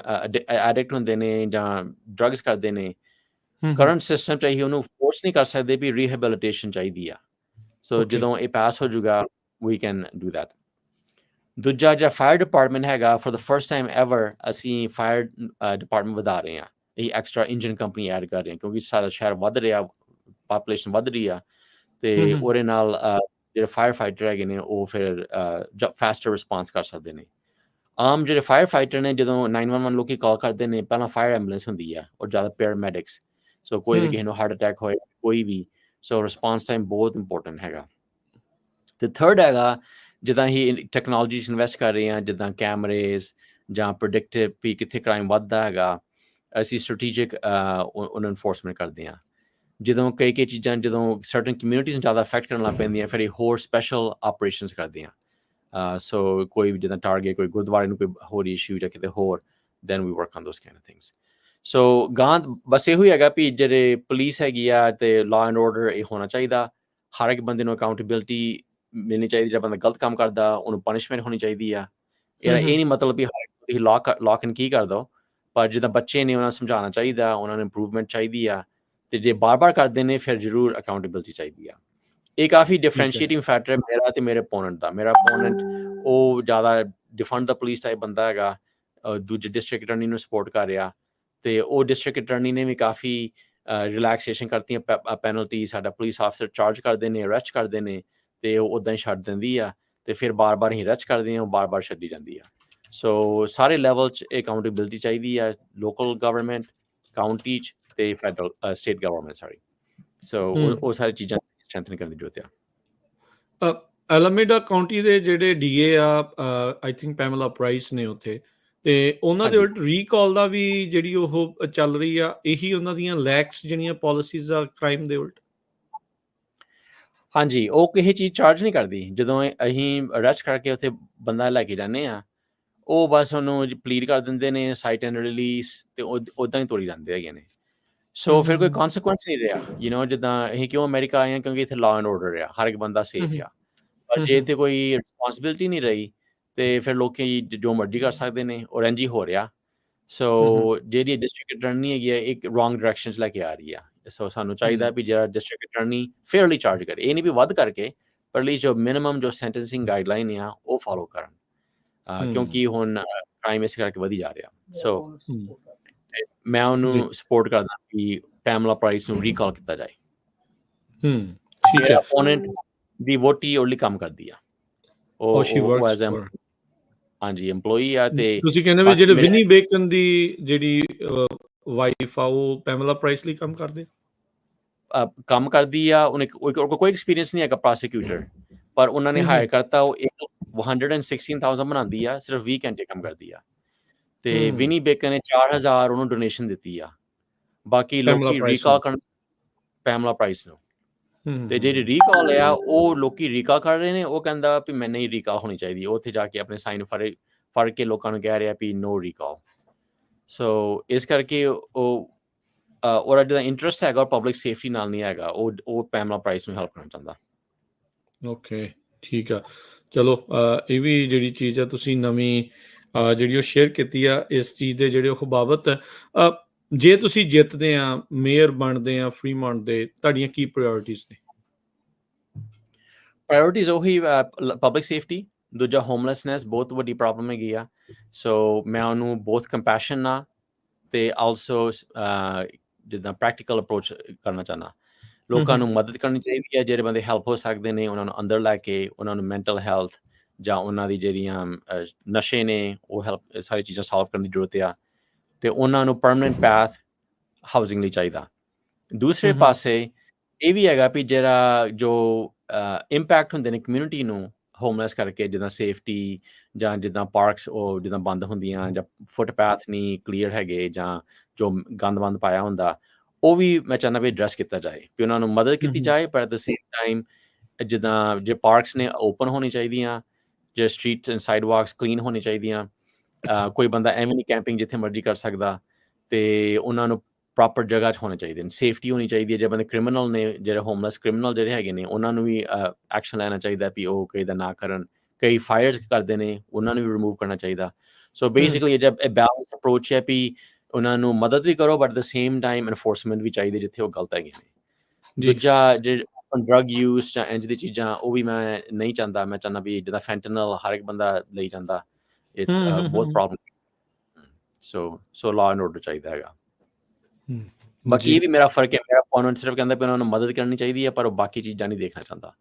ਐਡਿਕਟ ਹੁੰਦੇ ਨੇ ਜਾਂ ਡਰੱਗਸ ਕਰਦੇ ਨੇ ਕਰੰਟ ਸਿਸਟਮ 'ਚ ਅਸੀਂ ਉਹਨੂੰ ਫੋਰਸ ਨਹੀਂ ਕਰ ਸਕਦੇ ਵੀ ਰੀਹੈਬਿਲਿਟੇਸ਼ਨ ਚਾਹੀਦੀ ਆ ਸੋ ਜਦੋਂ ਇਹ ਪਾਸ ਹੋ ਜਾਊਗਾ ਵੀ ਕੈਨ ਡੂ ਦੈਟ ਦੂਜਾ ਜਿਹੜਾ ਫਾਇਰ ਡਿਪਾਰਟਮੈਂਟ ਹੈਗਾ for the first time ever ਅਸੀਂ ਫਾਇਰ ਡਿਪਾਰਟਮੈਂਟ ਵਧਾ ਰਹੇ ਹਾਂ ਇਹ ਐਕਸਟਰਾ ਇੰਜਨ ਕੰਪਨੀ ਐਡ ਕਰ ਰਹੇ ਹਾਂ ਕਿਉਂਕਿ ਸਾਡਾ ਸ਼ਹਿਰ ਵੱਧ ਰਿਹਾ ਪਾਪੂਲੇਸ਼ਨ ਵੱਧ ਰਹੀ ਆ ਤੇ ਉਹਦੇ ਨਾਲ ਜਿਹੜੇ ਫਾਇਰ ਫਾਈਟਰ ਹੈਗੇ ਨੇ ਉਹ ਫਿਰ ਫਾਸਟਰ ਰਿਸਪਾਂਸ ਕਰ ਸਕਦੇ ਨੇ ਆਮ ਜਿਹੜੇ ਫਾਇਰ ਫਾਈਟਰ ਨੇ ਜਦੋਂ 911 ਲੋਕੀ ਕਾਲ ਕਰਦੇ ਨੇ ਪਹਿਲਾਂ ਫਾਇਰ ਐਂਬੂਲੈਂਸ ਹੁੰਦੀ ਆ ਔਰ ਜ਼ਿਆਦਾ ਪੈਰਾਮੈਡਿਕਸ ਸੋ ਕੋਈ ਵੀ ਕਿਸੇ ਨੂੰ ਹਾਰਟ ਅਟੈਕ ਹੋਏ ਕੋਈ ਵੀ ਸੋ ਰਿਸਪਾਂਸ ਟਾਈਮ ਬਹੁਤ ਇੰਪੋਰਟੈਂਟ ਹੈਗਾ ਤੇ ਥਰਡ ਹੈਗਾ ਜਿੱਦਾਂ ਅਸੀਂ ਟੈਕਨੋਲੋਜੀ 'ਚ ਇਨਵੈਸਟ ਕਰ ਰਹੇ ਹਾਂ ਜਿੱਦਾਂ ਕੈਮਰੇਜ਼ ਜਾਂ ਪ੍ਰੈਡਿਕਟਿਵ ਵੀ ਕਿੱਥੇ ਕ੍ਰਾਈਮ ਵੱਧਦਾ ਹੈਗਾ ਅਸੀਂ ਸਟ੍ਰੈਟੇਜਿਕ ਉਹਨੂੰ ਇਨਫੋਰਸਮੈਂਟ ਕਰਦੇ ਹਾਂ ਜਦੋਂ ਕਈ ਚੀਜ਼ਾਂ ਜਦੋਂ ਸਰਟਨ ਕਮਿਊਨਿਟੀਜ਼ ਨੂੰ ਜ਼ਿਆਦਾ ਅਫੈਕਟ ਕਰਨ ਲੱਗ ਪੈਂਦੀਆਂ ਫਿਰ ਇਹ ਹੋਰ ਸਪੈਸ਼ਲ ਆਪਰੇਸ਼ਨਸ ਕਰਦੇ ਹਾਂ ਸੋ ਕੋਈ ਵੀ ਜਿੱਦਾਂ ਟਾਰਗੇਟ ਕੋਈ ਗੁਰਦੁਆਰੇ ਨੂੰ ਕੋਈ ਹੋਰ ਇਸ਼ੂ ਜਾਂ ਕਿਤੇ ਹੋਰ then we work on those kind of things so ਗਾਂ ਬਸ ਇਹੋ ਹੀ ਹੈਗਾ ਵੀ ਜਿਹੜੇ ਪੁਲਿਸ ਹੈਗੀ ਆ ਤੇ ਲਾਅ ਐਂਡ ਆਰਡਰ ਇਹ ਹੋਣਾ ਚਾਹੀਦਾ ਹਰ ਇੱਕ ਬੰਦੇ ਨੂੰ ਅਕਾਊਂਟੇਬਿਲਿਟੀ ਮਿਲਣੀ ਚਾਹੀਦੀ ਜਿਹੜਾ ਬੰਦਾ ਗਲਤ ਕੰਮ ਕਰਦਾ ਉਹਨੂੰ ਪਨਿਸ਼ਮੈਂਟ ਹੋਣੀ ਚਾਹੀਦੀ ਆ ਇਹਦਾ ਇਹ ਨਹੀਂ ਮਤਲਬ ਵੀ ਹਰ ਇੱਕ ਤੁਸੀਂ ਲੌਕ ਐਂਡ ਕੀ ਕਰ ਦਿਓ ਪਰ ਜਿੱਦਾਂ ਬੱਚੇ ਨੇ ਉਹਨਾਂ ਨੂੰ ਸਮਝਾਉਣਾ ਚਾਹੀਦਾ ਉਹਨਾਂ ਨੂੰ ਇੰਪਰੂਵਮੈਂਟ ਚਾਹੀਦੀ ਆ ਤੇ ਜੇ ਬਾਰ-ਬਾਰ ਕਰਦੇ ਨੇ ਫਿਰ ਜ਼ਰੂਰ ਅਕਾਊਂਟੇਬਿਲਿਟੀ ਚਾਹੀਦੀ ਆ ਇਹ ਕਾਫੀ ਡਿਫਰੈਂਸ਼ੀਏਟਿੰਗ ਫੈਕਟਰ ਹੈ ਮੇਰਾ ਤੇ ਮੇਰੇ ਓਪੋਨੈਂਟ ਦਾ ਮੇਰਾ ਓਪੋਨੈਂਟ ਉਹ ਜ਼ਿਆਦਾ ਡਿਫੰਡ ਦਾ ਪੁਲਿਸ ਟਾਈਪ ਬੰਦਾ ਹੈਗਾ ਦੂਜੇ ਡਿਸਟ੍ਰਿਕਟ ਅਟਾਰਨੀ ਨੂੰ ਸਪੋਰਟ ਕਰ ਰਿਹਾ ਤੇ ਉਹ ਡਿਸਟ੍ਰਿਕਟ ਅਟਾਰਨੀ ਨੇ ਵੀ ਕਾਫੀ ਰਿਲੈਕਸੇਸ਼ਨ ਕਰਤੀਆਂ ਪੈਨਲਟੀ ਸਾਡਾ ਪੁਲਿਸ ਆਫਿਸਰ ਚਾਰਜ ਕਰਦੇ ਨੇ ਅਰੈਸਟ ਕਰਦੇ ਨੇ ਤੇ ਉਹ ਉੱਦਾਂ ਹੀ ਛੱਡ ਦਿੰਦੀ ਆ ਤੇ ਫਿਰ ਬਾਰ-ਬਾਰ ਹੀ ਅਰੈਸਟ ਕਰਦੇ ਆ ਉਹ ਬਾਰ-ਬਾਰ ਛੱਡੀ ਜਾਂਦੀ ਆ ਸੋ ਸਾਰੇ ਲੈਵਲ 'ਚ ਅਕਾਊਂਟੇਬਿਲਿਟੀ ਚਾਹੀਦੀ ਆ ਲੋਕਲ ਗਵਰਨਮੈਂਟ ਕਾਊਂਟੀ 'ਚ ਤੇ ਫੈਡਰਲ ਸਟੇਟ ਗਵਰਨਮੈਂਟ ਸੋ ਉਹ ਸਾਰੀ ਚੀਜ਼ਾਂ ਸਟਰੈਂਥਨ ਕਰਨ ਦੀ ਜ਼ਰੂਰਤ ਆ ਐਲਾਮੇਡਾ ਕਾਊਂਟੀ ਦੇ ਜਿਹੜੇ ਡੀਏ ਆ ਆਈ ਥਿੰਕ ਪੈਮਲਾ ਪ੍ਰਾਈਸ ਨੇ ਉੱਥੇ ਤੇ ਉਹਨਾਂ ਦੇ ਉਲਟ ਰੀਕਾਲ ਦਾ ਵੀ ਜਿਹੜੀ ਉਹ ਚੱਲ ਰਹੀ ਆ ਇਹੀ ਉਹਨਾਂ ਦੀਆਂ ਲੈਕਸ ਜਿਹੜੀਆਂ ਪਾਲਿਸੀਜ਼ ਆ ਕ੍ਰਾਈਮ ਦੇ ਉਲਟ ਹਾਂਜੀ ਉਹ ਕਿਸੇ ਚੀਜ਼ ਚਾਰਜ ਨਹੀਂ ਕਰਦੀ ਜਦੋਂ ਅਸੀਂ ਅਰੈਸਟ ਕਰਕੇ ਉੱਥੇ ਬੰਦਾ ਲੈ ਕੇ ਜਾਂਦੇ ਹਾਂ ਉਹ ਬਸ ਉਹਨੂੰ ਪਲੀਡ ਕਰ ਦਿੰਦੇ ਨੇ ਸਾਈਟ ਐਂਡ ਰਿਲੀਜ਼ ਤੇ ਉੱਦਾਂ ਹੀ ਤੋੜੀ ਜਾਂਦੇ ਹੈਗੇ ਨੇ ਸੋ ਫਿਰ ਕੋਈ ਕੌਨਸੀਕੁਐਂਸ ਨਹੀਂ ਰਿਹਾ ਜਿੱਦਾਂ ਅਸੀਂ ਕਿਉਂ ਅਮਰੀਕਾ ਆਏ ਹਾਂ ਕਿਉਂਕਿ ਇੱਥੇ ਲਾਅ ਐਂਡ ਆਰਡਰ ਆ ਹਰ ਇੱਕ ਬੰਦਾ ਸੇਫ ਆ ਪਰ ਜੇ ਇੱਥੇ ਕੋਈ ਰਿਸਪੌਂਸਿਬਿਲਿਟੀ ਨਹੀਂ ਰਹੀ ਤੇ ਫਿਰ ਲੋਕੀ ਜੋ ਮਰਜ਼ੀ ਕਰ ਸਕਦੇ ਨੇ ਔਰ ਇੰਝ ਹੀ ਹੋ ਰਿਹਾ ਸੋ ਜਿਹੜੀ ਡਿਸਟ੍ਰਿਕਟ ਅਟਾਰਨੀ ਹੈਗੀ ਆ ਇੱਕ ਰੋਂਗ ਡਾਇਰੈਕਸ਼ਨ 'ਚ ਲੈ ਕੇ ਆ ਰਹੀ ਆ ਸੋ ਸਾਨੂੰ ਚਾਹੀਦਾ ਵੀ ਜਿਹੜਾ ਡਿਸਟ੍ਰਿਕਟ ਅਟਾਰਨੀ ਫੇਅਰਲੀ ਚਾਰਜ ਕਰੇ ਇਹ ਨਹੀਂ ਵੀ ਵੱਧ ਕਰਕੇ ਪਰ ਲਈ ਜੋ ਮਿਨੀਮਮ ਜੋ ਸੈਂਟੈਂਸਿੰਗ ਗਾਈਡਲਾਈਨ ਆ ਉਹ ਫੋਲੋ ਕਰਨ ਕਿਉਂਕਿ ਹੁਣ ਕ੍ਰਾਈਮ ਇਸ ਕਰਕੇ ਵਧੀ ਜਾ ਰਿਹਾ ਸੋ ਮੈਂ ਉਹਨੂੰ ਸਪੋਰਟ ਕਰਦਾ ਕਿ ਪੈਮਲਾ ਪ੍ਰਾਈਸ ਨੂੰ ਰੀਕਾਲ ਕੀਤਾ ਜਾਏ ਠੀਕ ਹੈ ਓਪੋਨੈਂਟ ਦੀ ਵੋਟੀ ਓਨਲੀ ਕੰਮ ਕਰਦੀ ਆ she ਉਹ works ਐਜ਼ for ਹਾਂਜੀ EMPLOYEE ਆ ਤੇ ਤੁਸੀਂ ਕਹਿੰਦੇ ਵੀ ਜਿਹੜੇ ਬਾਕੀ ਵਿਨੀ ਬੇਕਨ ਦੀ ਜਿਹੜੀ ਵਾਈਫ ਆ ਉਹ ਪੈਮਲਾ ਪ੍ਰਾਈਸ ਲਈ ਕੰਮ ਕਰਦੇ? ਕੰਮ ਕਰਦੀ ਆ, ਉਹਨੇ ਕੋਈ ਐਕਸਪੀਰੀਅੰਸ ਨਹੀਂ ਹੈਗਾ ਪ੍ਰੋਸੀਕਿਊਟਰ, ਪਰ ਉਹਨਾਂ ਨੇ ਹਾਇਰ ਕਰਤਾ। ਉਹ 116,000 ਬਣਾਉਂਦੀ ਆ, ਸਿਰਫ 20 ਘੰਟੇ ਕੰਮ ਕਰਦੀ ਆ। ਤੇ ਵਿਨੀ ਬੇਕਨ ਨੇ 4,000 ਉਹਨੂੰ ਡੋਨੇਸ਼ਨ ਦਿੱਤੀ ਆ। ਬਾਕੀ ਪੈਮਲਾ ਲੋਕੀ ਪ੍ਰਾਈਸ ਰੀਕਾਲ ਕਰਨ ਪੈਮਲਾ ਪ੍ਰਾਈਸ ਨੂੰ। ਤੇ ਜਿਹੜੀ ਰੀਕਾਲ ਆ ਉਹ ਲੋਕੀ ਰੀਕਾਲ ਕਰ ਰਹੇ ਨੇ। ਉਹ ਕਹਿੰਦਾ ਵੀ ਮੈਂ ਨਹੀਂ ਰੀਕਾਲ ਹੋਣੀ ਚਾਹੀਦੀ। ਉਹ ਉੱਥੇ ਜਾ ਕੇ ਆਪਣੇ ਸਾਈਨ ਫੜ ਕੇ ਲੋਕਾਂ ਨੂੰ ਕਹਿ ਰਿਹਾ ਵੀ ਨੋ ਰੀਕਾਲ। ਸੋ ਇਸ ਕਰਕੇ ਉਹਦਾ ਜਿਹੜਾ ਇੰਟਰਸਟ ਹੈਗਾ ਉਹ ਪਬਲਿਕ ਸੇਫਟੀ ਨਾਲ ਨਹੀਂ ਹੈਗਾ। ਉਹ ਪੈਮਲਾ ਪ੍ਰਾਈਸ ਨੂੰ ਹੈਲਪ ਕਰਨਾ ਚਾਹੁੰਦਾ। ਓਕੇ, ਠੀਕ ਆ। ਚਲੋ ਇਹ ਵੀ ਜਿਹੜੀ ਚੀਜ਼ ਆ ਤੁਸੀਂ ਨਵੀਂ ਜਿਹੜੀ ਉਹ ਸ਼ੇਅਰ ਕੀਤੀ ਆ ਇਸ ਚੀਜ਼ ਦੇ ਜਿਹੜੇ ਉਹ ਬਾਬਤ। ਜੇ ਤੁਸੀਂ ਜਿੱਤਦੇ ਆ, ਮੇਅਰ ਬਣਦੇ ਆ ਫਰੀਮੌਂਟ ਦੇ, ਤੁਹਾਡੀਆਂ ਕੀ ਪ੍ਰਾਇਓਰਟੀਜ਼ ਨੇ? ਪ੍ਰਾਇਓਰਟੀਜ਼ ਉਹੀ ਪਬਲਿਕ ਸੇਫਟੀ, ਦੂਜਾ ਹੋਮਲੈਸਨੈਸ ਬਹੁਤ ਵੱਡੀ ਪ੍ਰੋਬਲਮ ਹੈਗੀ ਆ। ਸੋ ਮੈਂ ਉਹਨੂੰ ਬਹੁਤ ਕੰਪੈਸ਼ਨ ਨਾਲ ਤੇ ਆਲਸੋ ਜਿੱਦਾਂ ਪ੍ਰੈਕਟੀਕਲ ਅਪਰੋਚ ਕਰਨਾ ਚਾਹੁੰਦਾ। ਲੋਕਾਂ ਨੂੰ ਮਦਦ ਕਰਨੀ ਚਾਹੀਦੀ ਹੈ। ਜਿਹੜੇ ਬੰਦੇ ਹੈਲਪ ਹੋ ਸਕਦੇ ਨੇ ਉਹਨਾਂ ਨੂੰ ਅੰਦਰ ਲੈ ਕੇ ਉਹਨਾਂ ਨੂੰ ਮੈਂਟਲ ਹੈਲਥ ਜਾਂ ਉਹਨਾਂ ਦੀ ਜਿਹੜੀਆਂ ਨਸ਼ੇ ਨੇ ਉਹ ਹੈਲਪ ਸਾਰੀ ਚੀਜ਼ਾਂ ਸੋਲਵ ਕਰਨ ਦੀ ਜ਼ਰੂਰਤ ਆ। ਤੇ ਉਹਨਾਂ ਨੂੰ ਪਰਮਾਨੈਂਟ ਪੈਥ ਹਾਊਸਿੰਗ ਲਈ ਚਾਹੀਦਾ। ਦੂਸਰੇ ਪਾਸੇ ਇਹ ਵੀ ਹੈਗਾ ਵੀ ਜਿਹੜਾ ਜੋ ਇੰਪੈਕਟ ਹੁੰਦੇ ਨੇ ਕਮਿਊਨਿਟੀ ਨੂੰ ਹੋਮਲੈਸ ਕਰਕੇ, ਜਿੱਦਾਂ ਸੇਫਟੀ ਜਾਂ ਜਿੱਦਾਂ ਪਾਰਕਸ ਉਹ ਜਿੱਦਾਂ ਬੰਦ ਹੁੰਦੀਆਂ ਜਾਂ ਫੁੱਟਪੈਥ ਨਹੀਂ ਕਲੀਅਰ ਹੈਗੇ ਜਾਂ ਜੋ ਗੰਦ ਪਾਇਆ ਹੁੰਦਾ, ਉਹ ਵੀ ਮੈਂ ਚਾਹੁੰਦਾ ਵੀ ਐਡਰੈਸ ਕੀਤਾ ਜਾਏ, ਵੀ ਉਹਨਾਂ ਨੂੰ ਮਦਦ ਕੀਤੀ ਜਾਏ। ਪਰ ਐਟ ਦ ਸੇਮ ਟਾਈਮ ਜਿੱਦਾਂ ਜੇ ਪਾਰਕਸ ਨੇ ਓਪਨ ਹੋਣੀ ਚਾਹੀਦੀਆਂ, ਜੇ ਸਟਰੀਟਸ ਐਂਡ ਸਾਈਡਵਾਕਸ ਕਲੀਨ ਹੋਣੀ ਚਾਹੀਦੀਆਂ। ਕੋਈ ਬੰਦਾ ਐਵੇਂ ਨਹੀਂ ਕੈਂਪਿੰਗ ਜਿੱਥੇ ਮਰਜ਼ੀ ਕਰ ਸਕਦਾ। ਤੇ ਉਹਨਾਂ ਨੂੰ ਪ੍ਰੋਪਰ ਜਗ੍ਹਾ 'ਚ ਹੋਣੇ ਚਾਹੀਦੇ ਨੇ। ਸੇਫਟੀ ਹੋਣੀ ਚਾਹੀਦੀ ਹੈ। ਜੇ ਬੰਦੇ ਕ੍ਰਿਮੀਨਲ ਨੇ, ਜਿਹੜੇ ਹੋਮਲੈਸ ਕ੍ਰਿਮੀਨਲ ਜਿਹੜੇ ਹੈਗੇ ਨੇ, ਉਹਨਾਂ ਨੂੰ ਵੀ ਐਕਸ਼ਨ ਲੈਣਾ ਚਾਹੀਦਾ ਵੀ ਉਹ ਕਿਸੇ ਦਾ ਨਾ ਕਰਨ। ਕਈ ਫਾਇਰਸ ਕਰਦੇ ਨੇ, ਉਹਨਾਂ ਨੂੰ ਵੀ ਰਿਮੂਵ ਕਰਨਾ ਚਾਹੀਦਾ। ਸੋ ਬੇਸਿਕਲੀ ਇਹ ਬੈਲੈਂਸ ਅਪਰੋਚ ਹੈ ਵੀ ਉਹਨਾਂ ਨੂੰ ਮਦਦ ਵੀ ਕਰੋ, but at the same time enforcement ਵੀ ਚਾਹੀਦੀ ਜਿੱਥੇ ਉਹ ਗਲਤ ਹੈਗੇ ਨੇ। ਦੂਜਾ ਜੇ ਡਰੱਗ ਯੂਜ਼ ਜਾਂ ਇੰਝ ਦੀ ਚੀਜ਼ਾਂ, ਉਹ ਵੀ ਮੈਂ ਨਹੀਂ ਚਾਹੁੰਦਾ। ਮੈਂ ਚਾਹੁੰਦਾ ਵੀ ਜਿੱਦਾਂ ਫੈਂਟਨਲ ਹਰ ਇੱਕ ਬੰਦਾ ਲਈ ਜਾਂਦਾ, ਇਟਸ ਬਹੁਤ problem. So law and order ਚਾਹੀਦਾ ਹੈਗਾ। ਬਾਕੀ ਇਹ ਵੀ ਮੇਰਾ ਫਰਕ ਹੈ। ਮੇਰਾ opponent ਸਿਰਫ ਕਹਿੰਦਾ ਵੀ ਉਹਨਾਂ ਨੂੰ ਮਦਦ ਕਰਨੀ ਚਾਹੀਦੀ ਹੈ, ਪਰ ਉਹ ਬਾਕੀ ਚੀਜ਼ਾਂ ਨਹੀਂ ਦੇਖਣਾ ਚਾਹੁੰਦਾ।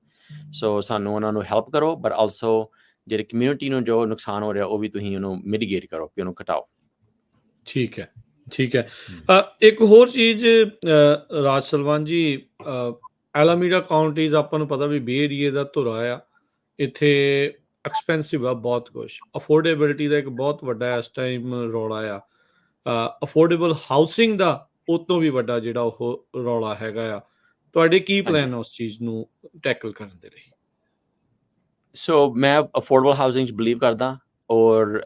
ਸੋ ਸਾਨੂੰ ਉਹਨਾਂ ਨੂੰ ਹੈਲਪ ਕਰੋ, ਬਟ ਆਲਸੋ ਜਿਹੜੇ ਕਮਿਊਨਿਟੀ ਨੂੰ ਜੋ ਨੁਕਸਾਨ ਹੋ ਰਿਹਾ ਉਹ ਵੀ ਤੁਸੀਂ ਉਹਨੂੰ ਮਿਟੀਗੇਟ ਕਰੋ, ਵੀ ਉਹਨੂੰ ਘਟਾਓ। ਠੀਕ ਹੈ, ਠੀਕ ਹੈ। ਇੱਕ ਹੋਰ ਚੀਜ਼ ਰਾਜ ਸਲਵਾਨ ਜੀ, ਐਲਾਮੀਡਾ ਕਾਉਂਟੀਜ਼ ਆਪਾਂ ਨੂੰ ਪਤਾ ਵੀ ਬੇ ਏਰੀਏ ਦਾ ਧੁਰਾ ਆ। ਇੱਥੇ ਐਕਸਪੈਂਸਿਵ ਆ ਬਹੁਤ ਕੁਛ। ਅਫੋਰਡੇਬਿਲਿਟੀ ਦਾ ਇੱਕ ਬਹੁਤ ਵੱਡਾ ਇਸ ਟਾਈਮ ਰੌਲਾ ਆ। ਅਫੋਰਡੇਬਲ ਹਾਊਸਿੰਗ ਦਾ ਉਹ ਤੋਂ ਵੀ ਵੱਡਾ ਜਿਹੜਾ ਉਹ ਰੌਲਾ ਹੈਗਾ ਆ। ਤੁਹਾਡੇ ਕੀ ਪਲਾਨ ਆ ਉਸ ਚੀਜ਼ ਨੂੰ ਟੈਕਲ ਕਰਨ ਦੇ ਲਈ? ਸੋ ਮੈਂ ਅਫੋਰਡੇਬਲ ਹਾਊਸਿੰਗ 'ਚ ਬਿਲੀਵ ਕਰਦਾ, ਔਰ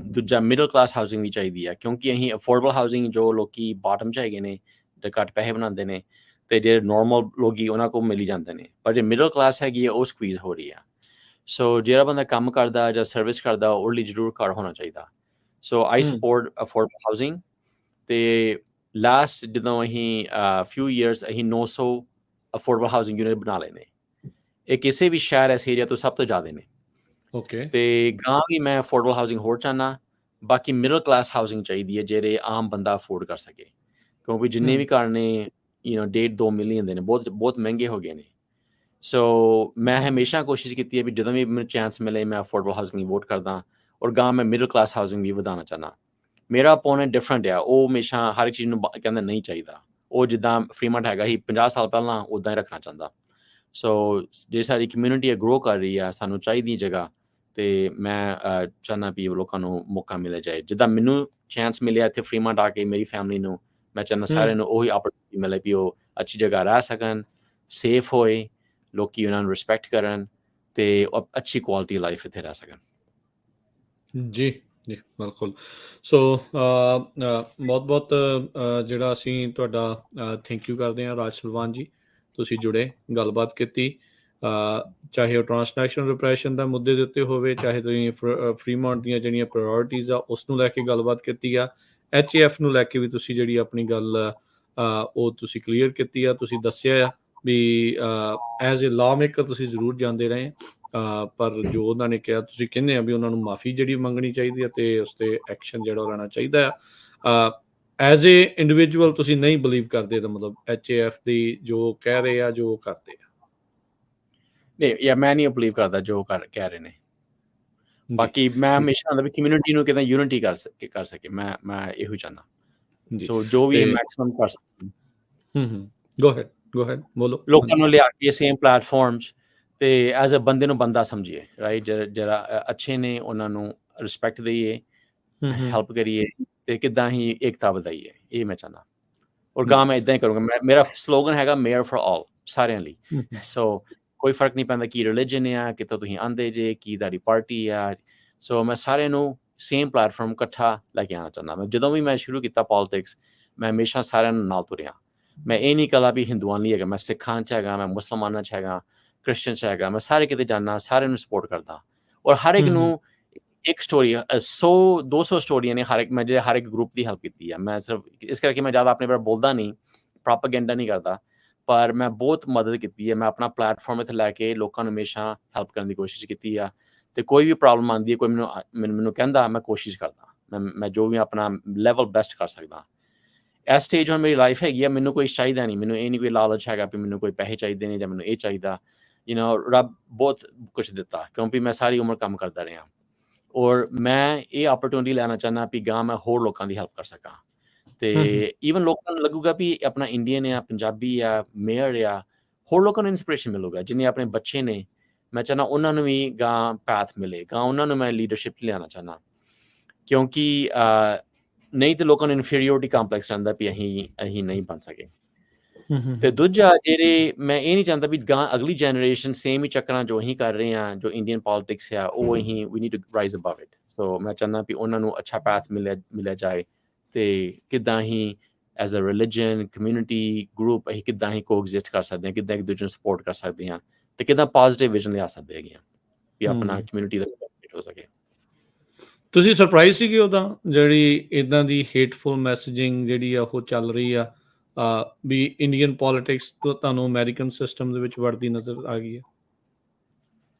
ਦੂਜਾ ਮਿਡਲ ਕਲਾਸ ਹਾਊਸਿੰਗ ਵੀ ਚਾਹੀਦੀ ਹੈ। ਕਿਉਂਕਿ ਅਸੀਂ ਅਫੋਰਡੇਬਲ ਹਾਊਸਿੰਗ ਜੋ ਲੋਕੀ ਬਾਟਮ 'ਚ ਹੈਗੇ ਨੇ, ਤੇ ਘੱਟ ਪੈਸੇ ਬਣਾਉਂਦੇ ਨੇ, ਤੇ ਜਿਹੜੇ ਨੋਰਮਲ ਲੋਕੀ ਉਹਨਾਂ ਕੋਲ ਮਿਲ ਜਾਂਦੇ ਨੇ। ਪਰ ਜੇ ਮਿਡਲ ਕਲਾਸ ਹੈਗੀ ਹੈ ਉਹ ਸਕਵੀਜ਼ ਹੋ ਰਹੀ ਆ। ਸੋ ਜਿਹੜਾ ਬੰਦਾ ਕੰਮ ਕਰਦਾ ਜਾਂ ਸਰਵਿਸ ਕਰਦਾ ਉਹਦੇ ਲਈ ਜ਼ਰੂਰ ਘਰ ਹੋਣਾ ਚਾਹੀਦਾ। ਸੋ ਆਈ ਸਪੋਰਟ ਅਫੋਰਡੇਬਲ ਹਾਊਸਿੰਗ। ਤੇ ਲਾਸਟ ਜਦੋਂ ਅਸੀਂ ਫਿਊ ਈਅਰਸ ਅਸੀਂ 900 ਅਫੋਰਡੇਬਲ ਹਾਊਸਿੰਗ ਯੂਨਿਟ ਬਣਾ ਲਏ ਨੇ। ਇਹ ਕਿਸੇ ਵੀ ਸ਼ਹਿਰ ਇਸ ਏਰੀਆ ਤੋਂ ਸਭ ਤੋਂ ਜ਼ਿਆਦਾ ਨੇ। ਓਕੇ। ਤੇ ਗਾਂ ਵੀ ਮੈਂ ਅਫੋਰਡੇਬਲ ਹਾਊਸਿੰਗ ਹੋਰ ਚਾਹੁੰਦਾ। ਬਾਕੀ ਮਿਡਲ ਕਲਾਸ ਹਾਊਸਿੰਗ ਚਾਹੀਦੀ ਹੈ, ਜਿਹੜੇ ਆਮ ਬੰਦਾ ਅਫੋਰਡ ਕਰ ਸਕੇ। ਕਿਉਂਕਿ ਜਿੰਨੇ ਵੀ ਘਰ ਨੇ 1.5-2 ਮਿਲੀਅਨ ਦੇ ਨੇ, ਬਹੁਤ ਮਹਿੰਗੇ ਹੋ ਗਏ ਨੇ। ਸੋ ਮੈਂ ਹਮੇਸ਼ਾ ਕੋਸ਼ਿਸ਼ ਕੀਤੀ ਹੈ ਵੀ ਜਦੋਂ ਵੀ ਮੈਨੂੰ ਚਾਂਸ ਮਿਲੇ ਮੈਂ ਅਫੋਰਡੇਬਲ ਹਾਊਸਿੰਗ ਵੋਟ ਕਰਦਾ, ਔਰ ਗਾਂ ਮੈਂ ਮਿਡਲ ਕਲਾਸ ਹਾਊਸਿੰਗ ਵੀ ਵਧਾਉਣਾ ਚਾਹੁੰਦਾ। ਮੇਰਾ opponent ਡਿਫਰੈਂਟ ਆ। ਉਹ ਹਮੇਸ਼ਾ ਹਰ ਇੱਕ ਚੀਜ਼ ਨੂੰ ਕਹਿੰਦਾ ਨਹੀਂ ਚਾਹੀਦਾ। ਉਹ ਜਿੱਦਾਂ ਫਰੀਮੌਂਟ ਹੈਗਾ ਸੀ 50 ਸਾਲ ਪਹਿਲਾਂ, ਉੱਦਾਂ ਹੀ ਰੱਖਣਾ ਚਾਹੁੰਦਾ। ਸੋ ਜੇ ਸਾਡੀ ਕਮਿਊਨਿਟੀ ਗਰੋ ਕਰ ਰਹੀ ਆ, ਸਾਨੂੰ ਚਾਹੀਦੀ ਜਗ੍ਹਾ, ਤੇ ਮੈਂ ਚਾਹੁੰਦਾ ਵੀ ਲੋਕਾਂ ਨੂੰ ਮੌਕਾ ਮਿਲਿਆ ਜਾਏ। ਜਿੱਦਾਂ ਮੈਨੂੰ ਚਾਂਸ ਮਿਲਿਆ ਇੱਥੇ ਫਰੀਮੌਂਟ ਆ ਕੇ ਮੇਰੀ ਫੈਮਿਲੀ ਨੂੰ, ਮੈਂ ਚਾਹੁੰਦਾ ਸਾਰਿਆਂ ਨੂੰ ਉਹੀ ਆਪਰਚੁਨਿਟੀ ਮਿਲੇ ਵੀ ਉਹ ਅੱਛੀ ਜਗ੍ਹਾ ਰਹਿ ਸਕਣ, ਸੇਫ ਹੋਏ, ਲੋਕੀ ਉਹਨਾਂ ਨੂੰ ਰਿਸਪੈਕਟ ਕਰਨ, ਤੇ ਅੱਛੀ ਕੁਆਲਿਟੀ ਲਾਈਫ ਇੱਥੇ ਰਹਿ ਸਕਣ। ਜੀ ਜੀ, ਬਿਲਕੁਲ। ਸੋ ਬਹੁਤ ਜਿਹੜਾ ਅਸੀਂ ਤੁਹਾਡਾ ਥੈਂਕ ਯੂ ਕਰਦੇ ਹਾਂ ਰਾਜ ਸਲਵਾਨ ਜੀ। ਤੁਸੀਂ ਜੁੜੇ, ਗੱਲਬਾਤ ਕੀਤੀ, ਚਾਹੇ ਉਹ ਟਰਾਂਸਨੈਸ਼ਨਲ ਰਿਪਰੈਸ਼ਨ ਦਾ ਮੁੱਦੇ ਦੇ ਉੱਤੇ ਹੋਵੇ, ਚਾਹੇ ਤੁਸੀਂ ਫਰੀਮੌਂਟ ਦੀਆਂ ਜਿਹੜੀਆਂ ਪ੍ਰਾਇਓਰਟੀਜ਼ ਆ ਉਸ ਨੂੰ ਲੈ ਕੇ ਗੱਲਬਾਤ ਕੀਤੀ ਆ, HAF ਨੂੰ ਲੈ ਕੇ ਵੀ ਤੁਸੀਂ ਜਿਹੜੀ ਆਪਣੀ ਗੱਲ ਉਹ ਤੁਸੀਂ ਕਲੀਅਰ ਕੀਤੀ ਆ। ਤੁਸੀਂ ਦੱਸਿਆ ਆ ਵੀ ਐਜ਼ ਏ ਲਾਅ ਮੇਕਰ ਤੁਸੀਂ ਜ਼ਰੂਰ ਜਾਂਦੇ ਰਹੇ, ਪਰ ਜੋ ਉਹਨਾਂ ਨੇ ਕਿਹਾ ਤੁਸੀਂ ਕਹਿੰਦੇ ਆ ਵੀ ਉਹਨਾਂ ਨੂੰ ਮਾਫੀ ਜਿਹੜੀ ਮੰਗਣੀ ਚਾਹੀਦੀ ਹੈ ਅਤੇ ਉਸ 'ਤੇ ਐਕਸ਼ਨ ਜਿਹੜਾ ਉਹ ਲੈਣਾ ਚਾਹੀਦਾ ਆ। ਐਜ਼ ਏ ਇੰਡੀਵਿਜੂਅਲ ਤੁਸੀਂ ਨਹੀਂ ਬਿਲੀਵ ਕਰਦੇ, ਤਾਂ ਮਤਲਬ HAF ਦੀ ਜੋ ਕਹਿ ਰਹੇ ਆ, ਜੋ ਕਰਦੇ ਆ? ਨਹੀਂ ਯਾ ਮੈਂ ਨਹੀਂ ਬਲੀਵ ਕਰਦਾ ਜੋ ਕਹਿ ਰਹੇ ਨੇ। ਜੀ ਬਾਕੀ ਮੈਂ ਠੀਕ ਹਮੇਸ਼ਾ ਹੁੰਦਾ ਵੀ ਕਮਿਊਨਿਟੀ ਨੂੰ ਕਿੱਦਾਂ ਯੂਨਿਟੀ ਕਰ ਸਕੇ ਮੈਂ ਇਹੋ ਹੀ ਚਾਹੁੰਦਾ। ਜੀ ਸੋ ਜੋ ਵੀ ਤੇ ਇਹ ਮੈਕਸਿਮਮ ਕਰ ਸਕਦੇ ਗੋ ਹੈਡ ਬੋਲੋ। ਲੋਕਾਂ ਨੂੰ ਲਿਆ ਕੇ ਸੇਮ ਪਲੇਟਫਾਰਮਸ ਤੇ ਐਜ਼ ਅ ਬੰਦੇ ਨੂੰ ਬੰਦਾ ਸਮਝੀਏ, ਰਾਈਟ? ਜਿਹੜਾ ਅੱਛੇ ਨੇ ਉਹਨਾਂ ਨੂੰ ਰਿਸਪੈਕਟ ਦਈਏ, ਹੈਲਪ ਕਰੀਏ ਤੇ ਕਿੱਦਾਂ ਹੀ ਏਕਤਾ ਵਧਾਈਏ, ਇਹ ਮੈਂ ਚਾਹੁੰਦਾ। ਔਰ ਗਾਂ ਮੈਂ ਇੱਦਾਂ ਹੀ ਕਰੂੰਗਾ। ਮੇਰਾ ਸਲੋਗਨ ਹੈਗਾ ਮੇਅਰ ਫॉर ਆਲ, ਸਾਰਿਆਂ ਲਈ। ਸੋ ਕੋਈ ਫਰਕ ਨਹੀਂ ਪੈਂਦਾ ਕੀ ਰਿਲੀਜਨ ਆ, ਕਿੱਥੋਂ ਤੁਸੀਂ ਆਉਂਦੇ ਜੇ, ਕੀ ਤੁਹਾਡੀ ਪਾਰਟੀ ਆ। ਸੋ ਮੈਂ ਸਾਰਿਆਂ ਨੂੰ ਸੇਮ ਪਲੇਟਫਾਰਮ ਇਕੱਠਾ ਲੈ ਕੇ ਆਉਣਾ ਚਾਹੁੰਦਾ। ਮੈਂ ਜਦੋਂ ਵੀ ਮੈਂ ਸ਼ੁਰੂ ਕੀਤਾ ਪੋਲੀਟਿਕਸ, ਮੈਂ ਹਮੇਸ਼ਾ ਸਾਰਿਆਂ ਨੂੰ ਨਾਲ ਤੁਰਿਆ। ਮੈਂ ਇਹ ਨਹੀਂ ਕਹਾ ਵੀ ਹਿੰਦੂਆਂ ਲਈ ਹੈਗਾ, ਮੈਂ ਸਿੱਖਾਂ 'ਚ ਹੈਗਾ, ਮੈਂ ਮੁਸਲਮਾਨਾਂ 'ਚ ਹੈਗਾ, ਕ੍ਰਿਸਚਨ 'ਚ ਹੈਗਾ। ਮੈਂ ਸਾਰੇ ਕਿਤੇ ਜਾਂਦਾ, ਸਾਰਿਆਂ ਨੂੰ ਸਪੋਰਟ ਕਰਦਾ। ਔਰ ਹਰ ਇੱਕ ਨੂੰ ਇੱਕ ਸਟੋਰੀ 100-200 ਸਟੋਰੀਆਂ ਨੇ ਮੈਂ ਜਿਹੜੇ ਹਰ ਇੱਕ ਗਰੁੱਪ ਦੀ ਹੈਲਪ ਕੀਤੀ ਆ। ਮੈਂ ਸਿਰਫ ਇਸ ਕਰਕੇ ਮੈਂ ਜ਼ਿਆਦਾ ਆਪਣੇ ਬਾਰੇ ਬੋਲਦਾ ਨਹੀਂ, ਪ੍ਰੋਪੇਗੈਂਡਾ ਨਹੀਂ ਕਰਦਾ, ਪਰ ਮੈਂ ਬਹੁਤ ਮਦਦ ਕੀਤੀ ਹੈ। ਮੈਂ ਆਪਣਾ ਪਲੇਟਫਾਰਮ ਇੱਥੇ ਲੈ ਕੇ ਲੋਕਾਂ ਨੂੰ ਹਮੇਸ਼ਾ ਹੈਲਪ ਕਰਨ ਦੀ ਕੋਸ਼ਿਸ਼ ਕੀਤੀ ਆ। ਤੇ ਕੋਈ ਵੀ ਪ੍ਰੋਬਲਮ ਆਉਂਦੀ ਹੈ, ਕੋਈ ਮੈਨੂੰ ਕਹਿੰਦਾ, ਮੈਂ ਕੋਸ਼ਿਸ਼ ਕਰਦਾ। ਮੈਂ ਜੋ ਵੀ ਆਪਣਾ ਲੈਵਲ ਬੈਸਟ ਕਰ ਸਕਦਾ। ਇਸ ਸਟੇਜ ਹੁਣ ਮੇਰੀ ਲਾਈਫ ਹੈਗੀ ਆ, ਮੈਨੂੰ ਕੋਈ ਚਾਹੀਦਾ ਨਹੀਂ। ਮੈਨੂੰ ਇਹ ਨਹੀਂ ਕੋਈ ਲਾਲਚ ਹੈਗਾ ਵੀ ਮੈਨੂੰ ਕੋਈ ਪੈਸੇ ਚਾਹੀਦੇ ਨੇ ਜਾਂ ਮੈਨੂੰ ਇਹ ਚਾਹੀਦਾ। ਰੱਬ ਬਹੁਤ ਕੁਛ ਦਿੱਤਾ ਕਿਉਂਕਿ ਮੈਂ ਸਾਰੀ ਉਮਰ ਕੰਮ ਕਰਦਾ ਰਿਹਾ। ਔਰ ਮੈਂ ਇਹ ਓਪਰਚੁਨਿਟੀ ਲੈਣਾ ਚਾਹੁੰਦਾ ਵੀ ਗਾਂ ਮੈਂ ਹੋਰ ਲੋਕਾਂ ਦੀ ਹੈਲਪ ਕਰ ਸਕਾਂ। ਤੇ ਈਵਨ ਲੋਕਾਂ ਨੂੰ ਲੱਗੂਗਾ ਵੀ ਆਪਣਾ ਇੰਡੀਅਨ ਆ, ਪੰਜਾਬੀ ਆ, ਮੇਅਰ ਆ, ਹੋਰ ਲੋਕਾਂ ਨੂੰ ਇੰਸਪੀਰੇਸ਼ਨ ਮਿਲੂਗਾ। ਜਿੰਨੇ ਆਪਣੇ ਬੱਚੇ ਨੇ, ਮੈਂ ਚਾਹੁੰਦਾ ਉਹਨਾਂ ਨੂੰ ਵੀ ਗਾਂ ਪੈਥ ਮਿਲੇ, ਗਾਂ ਉਹਨਾਂ ਨੂੰ ਮੈਂ ਲੀਡਰਸ਼ਿਪ ਲਿਆਉਣਾ ਚਾਹੁੰਦਾ। ਕਿਉਂਕਿ ਨਹੀਂ ਤਾਂ ਲੋਕਾਂ ਨੂੰ ਇਨਫੀਰੀਓਰਿਟੀ ਕੰਪਲੈਕਸ ਰਹਿੰਦਾ ਵੀ ਅਸੀਂ ਨਹੀਂ ਬਣ ਸਕੇ। ਤੇ ਦੂਜਾ ਜਿਹੜੇ ਮੈਂ ਇਹ ਨਹੀਂ ਚਾਹੁੰਦਾ ਵੀ ਗਾਂ ਅਗਲੀ ਜਨਰੇਸ਼ਨ ਸੇਮ ਹੀ ਚੱਕਰਾਂ ਜੋ ਅਸੀਂ ਕਰ ਰਹੇ ਹਾਂ, ਜੋ ਇੰਡੀਅਨ ਪੋਲੀਟਿਕਸ ਆ, ਉਹ ਵੀ need to rise above it. So ਮੈਂ ਚਾਹੁੰਦਾ ਵੀ ਉਹਨਾਂ ਨੂੰ ਅੱਛਾ ਪੈਥ ਮਿਲਿਆ ਜਾਏ ਤੇ ਕਿੱਦਾਂ ਹੀ as a religion, community, group ਅਸੀਂ ਕਿੱਦਾਂ ਹੀ ਕੋਐਗਜ਼ਿਸਟ ਕਰ ਸਕਦੇ ਹਾਂ, ਕਿੱਦਾਂ ਇੱਕ ਦੂਜੇ ਨੂੰ ਸਪੋਰਟ ਕਰ ਸਕਦੇ ਹਾਂ ਤੇ ਕਿੱਦਾਂ ਪੋਜ਼ਿਟਿਵ ਵਿਜ਼ਨ ਲਿਆ ਸਕਦੇ ਹੈਗੇ ਹਾਂ ਵੀ ਆਪਣਾ ਕਮਿਊਨਿਟੀ ਦਾ ਬੈਨੀਫਿਟ ਹੋ ਸਕੇ। ਤੁਸੀਂ ਸਰਪ੍ਰਾਈਜ਼ ਸੀਗੇ ਉਦਾਂ ਜਿਹੜੀ ਇਦਾਂ ਦੀ ਹੇਟਫੁਲ ਮੈਸੇਜਿੰਗ ਜਿਹੜੀ ਆ ਉਹ ਚੱਲ ਰਹੀ ਆ ਵੀ ਇੰਡੀਅਨ ਪੋਲੀਟਿਕਸ ਤੋਂ ਤੁਹਾਨੂੰ ਅਮਰੀਕਨ ਸਿਸਟਮ ਦੇ ਵਿੱਚ ਵੜਦੀ ਨਜ਼ਰ ਆ ਗਈ ਹੈ?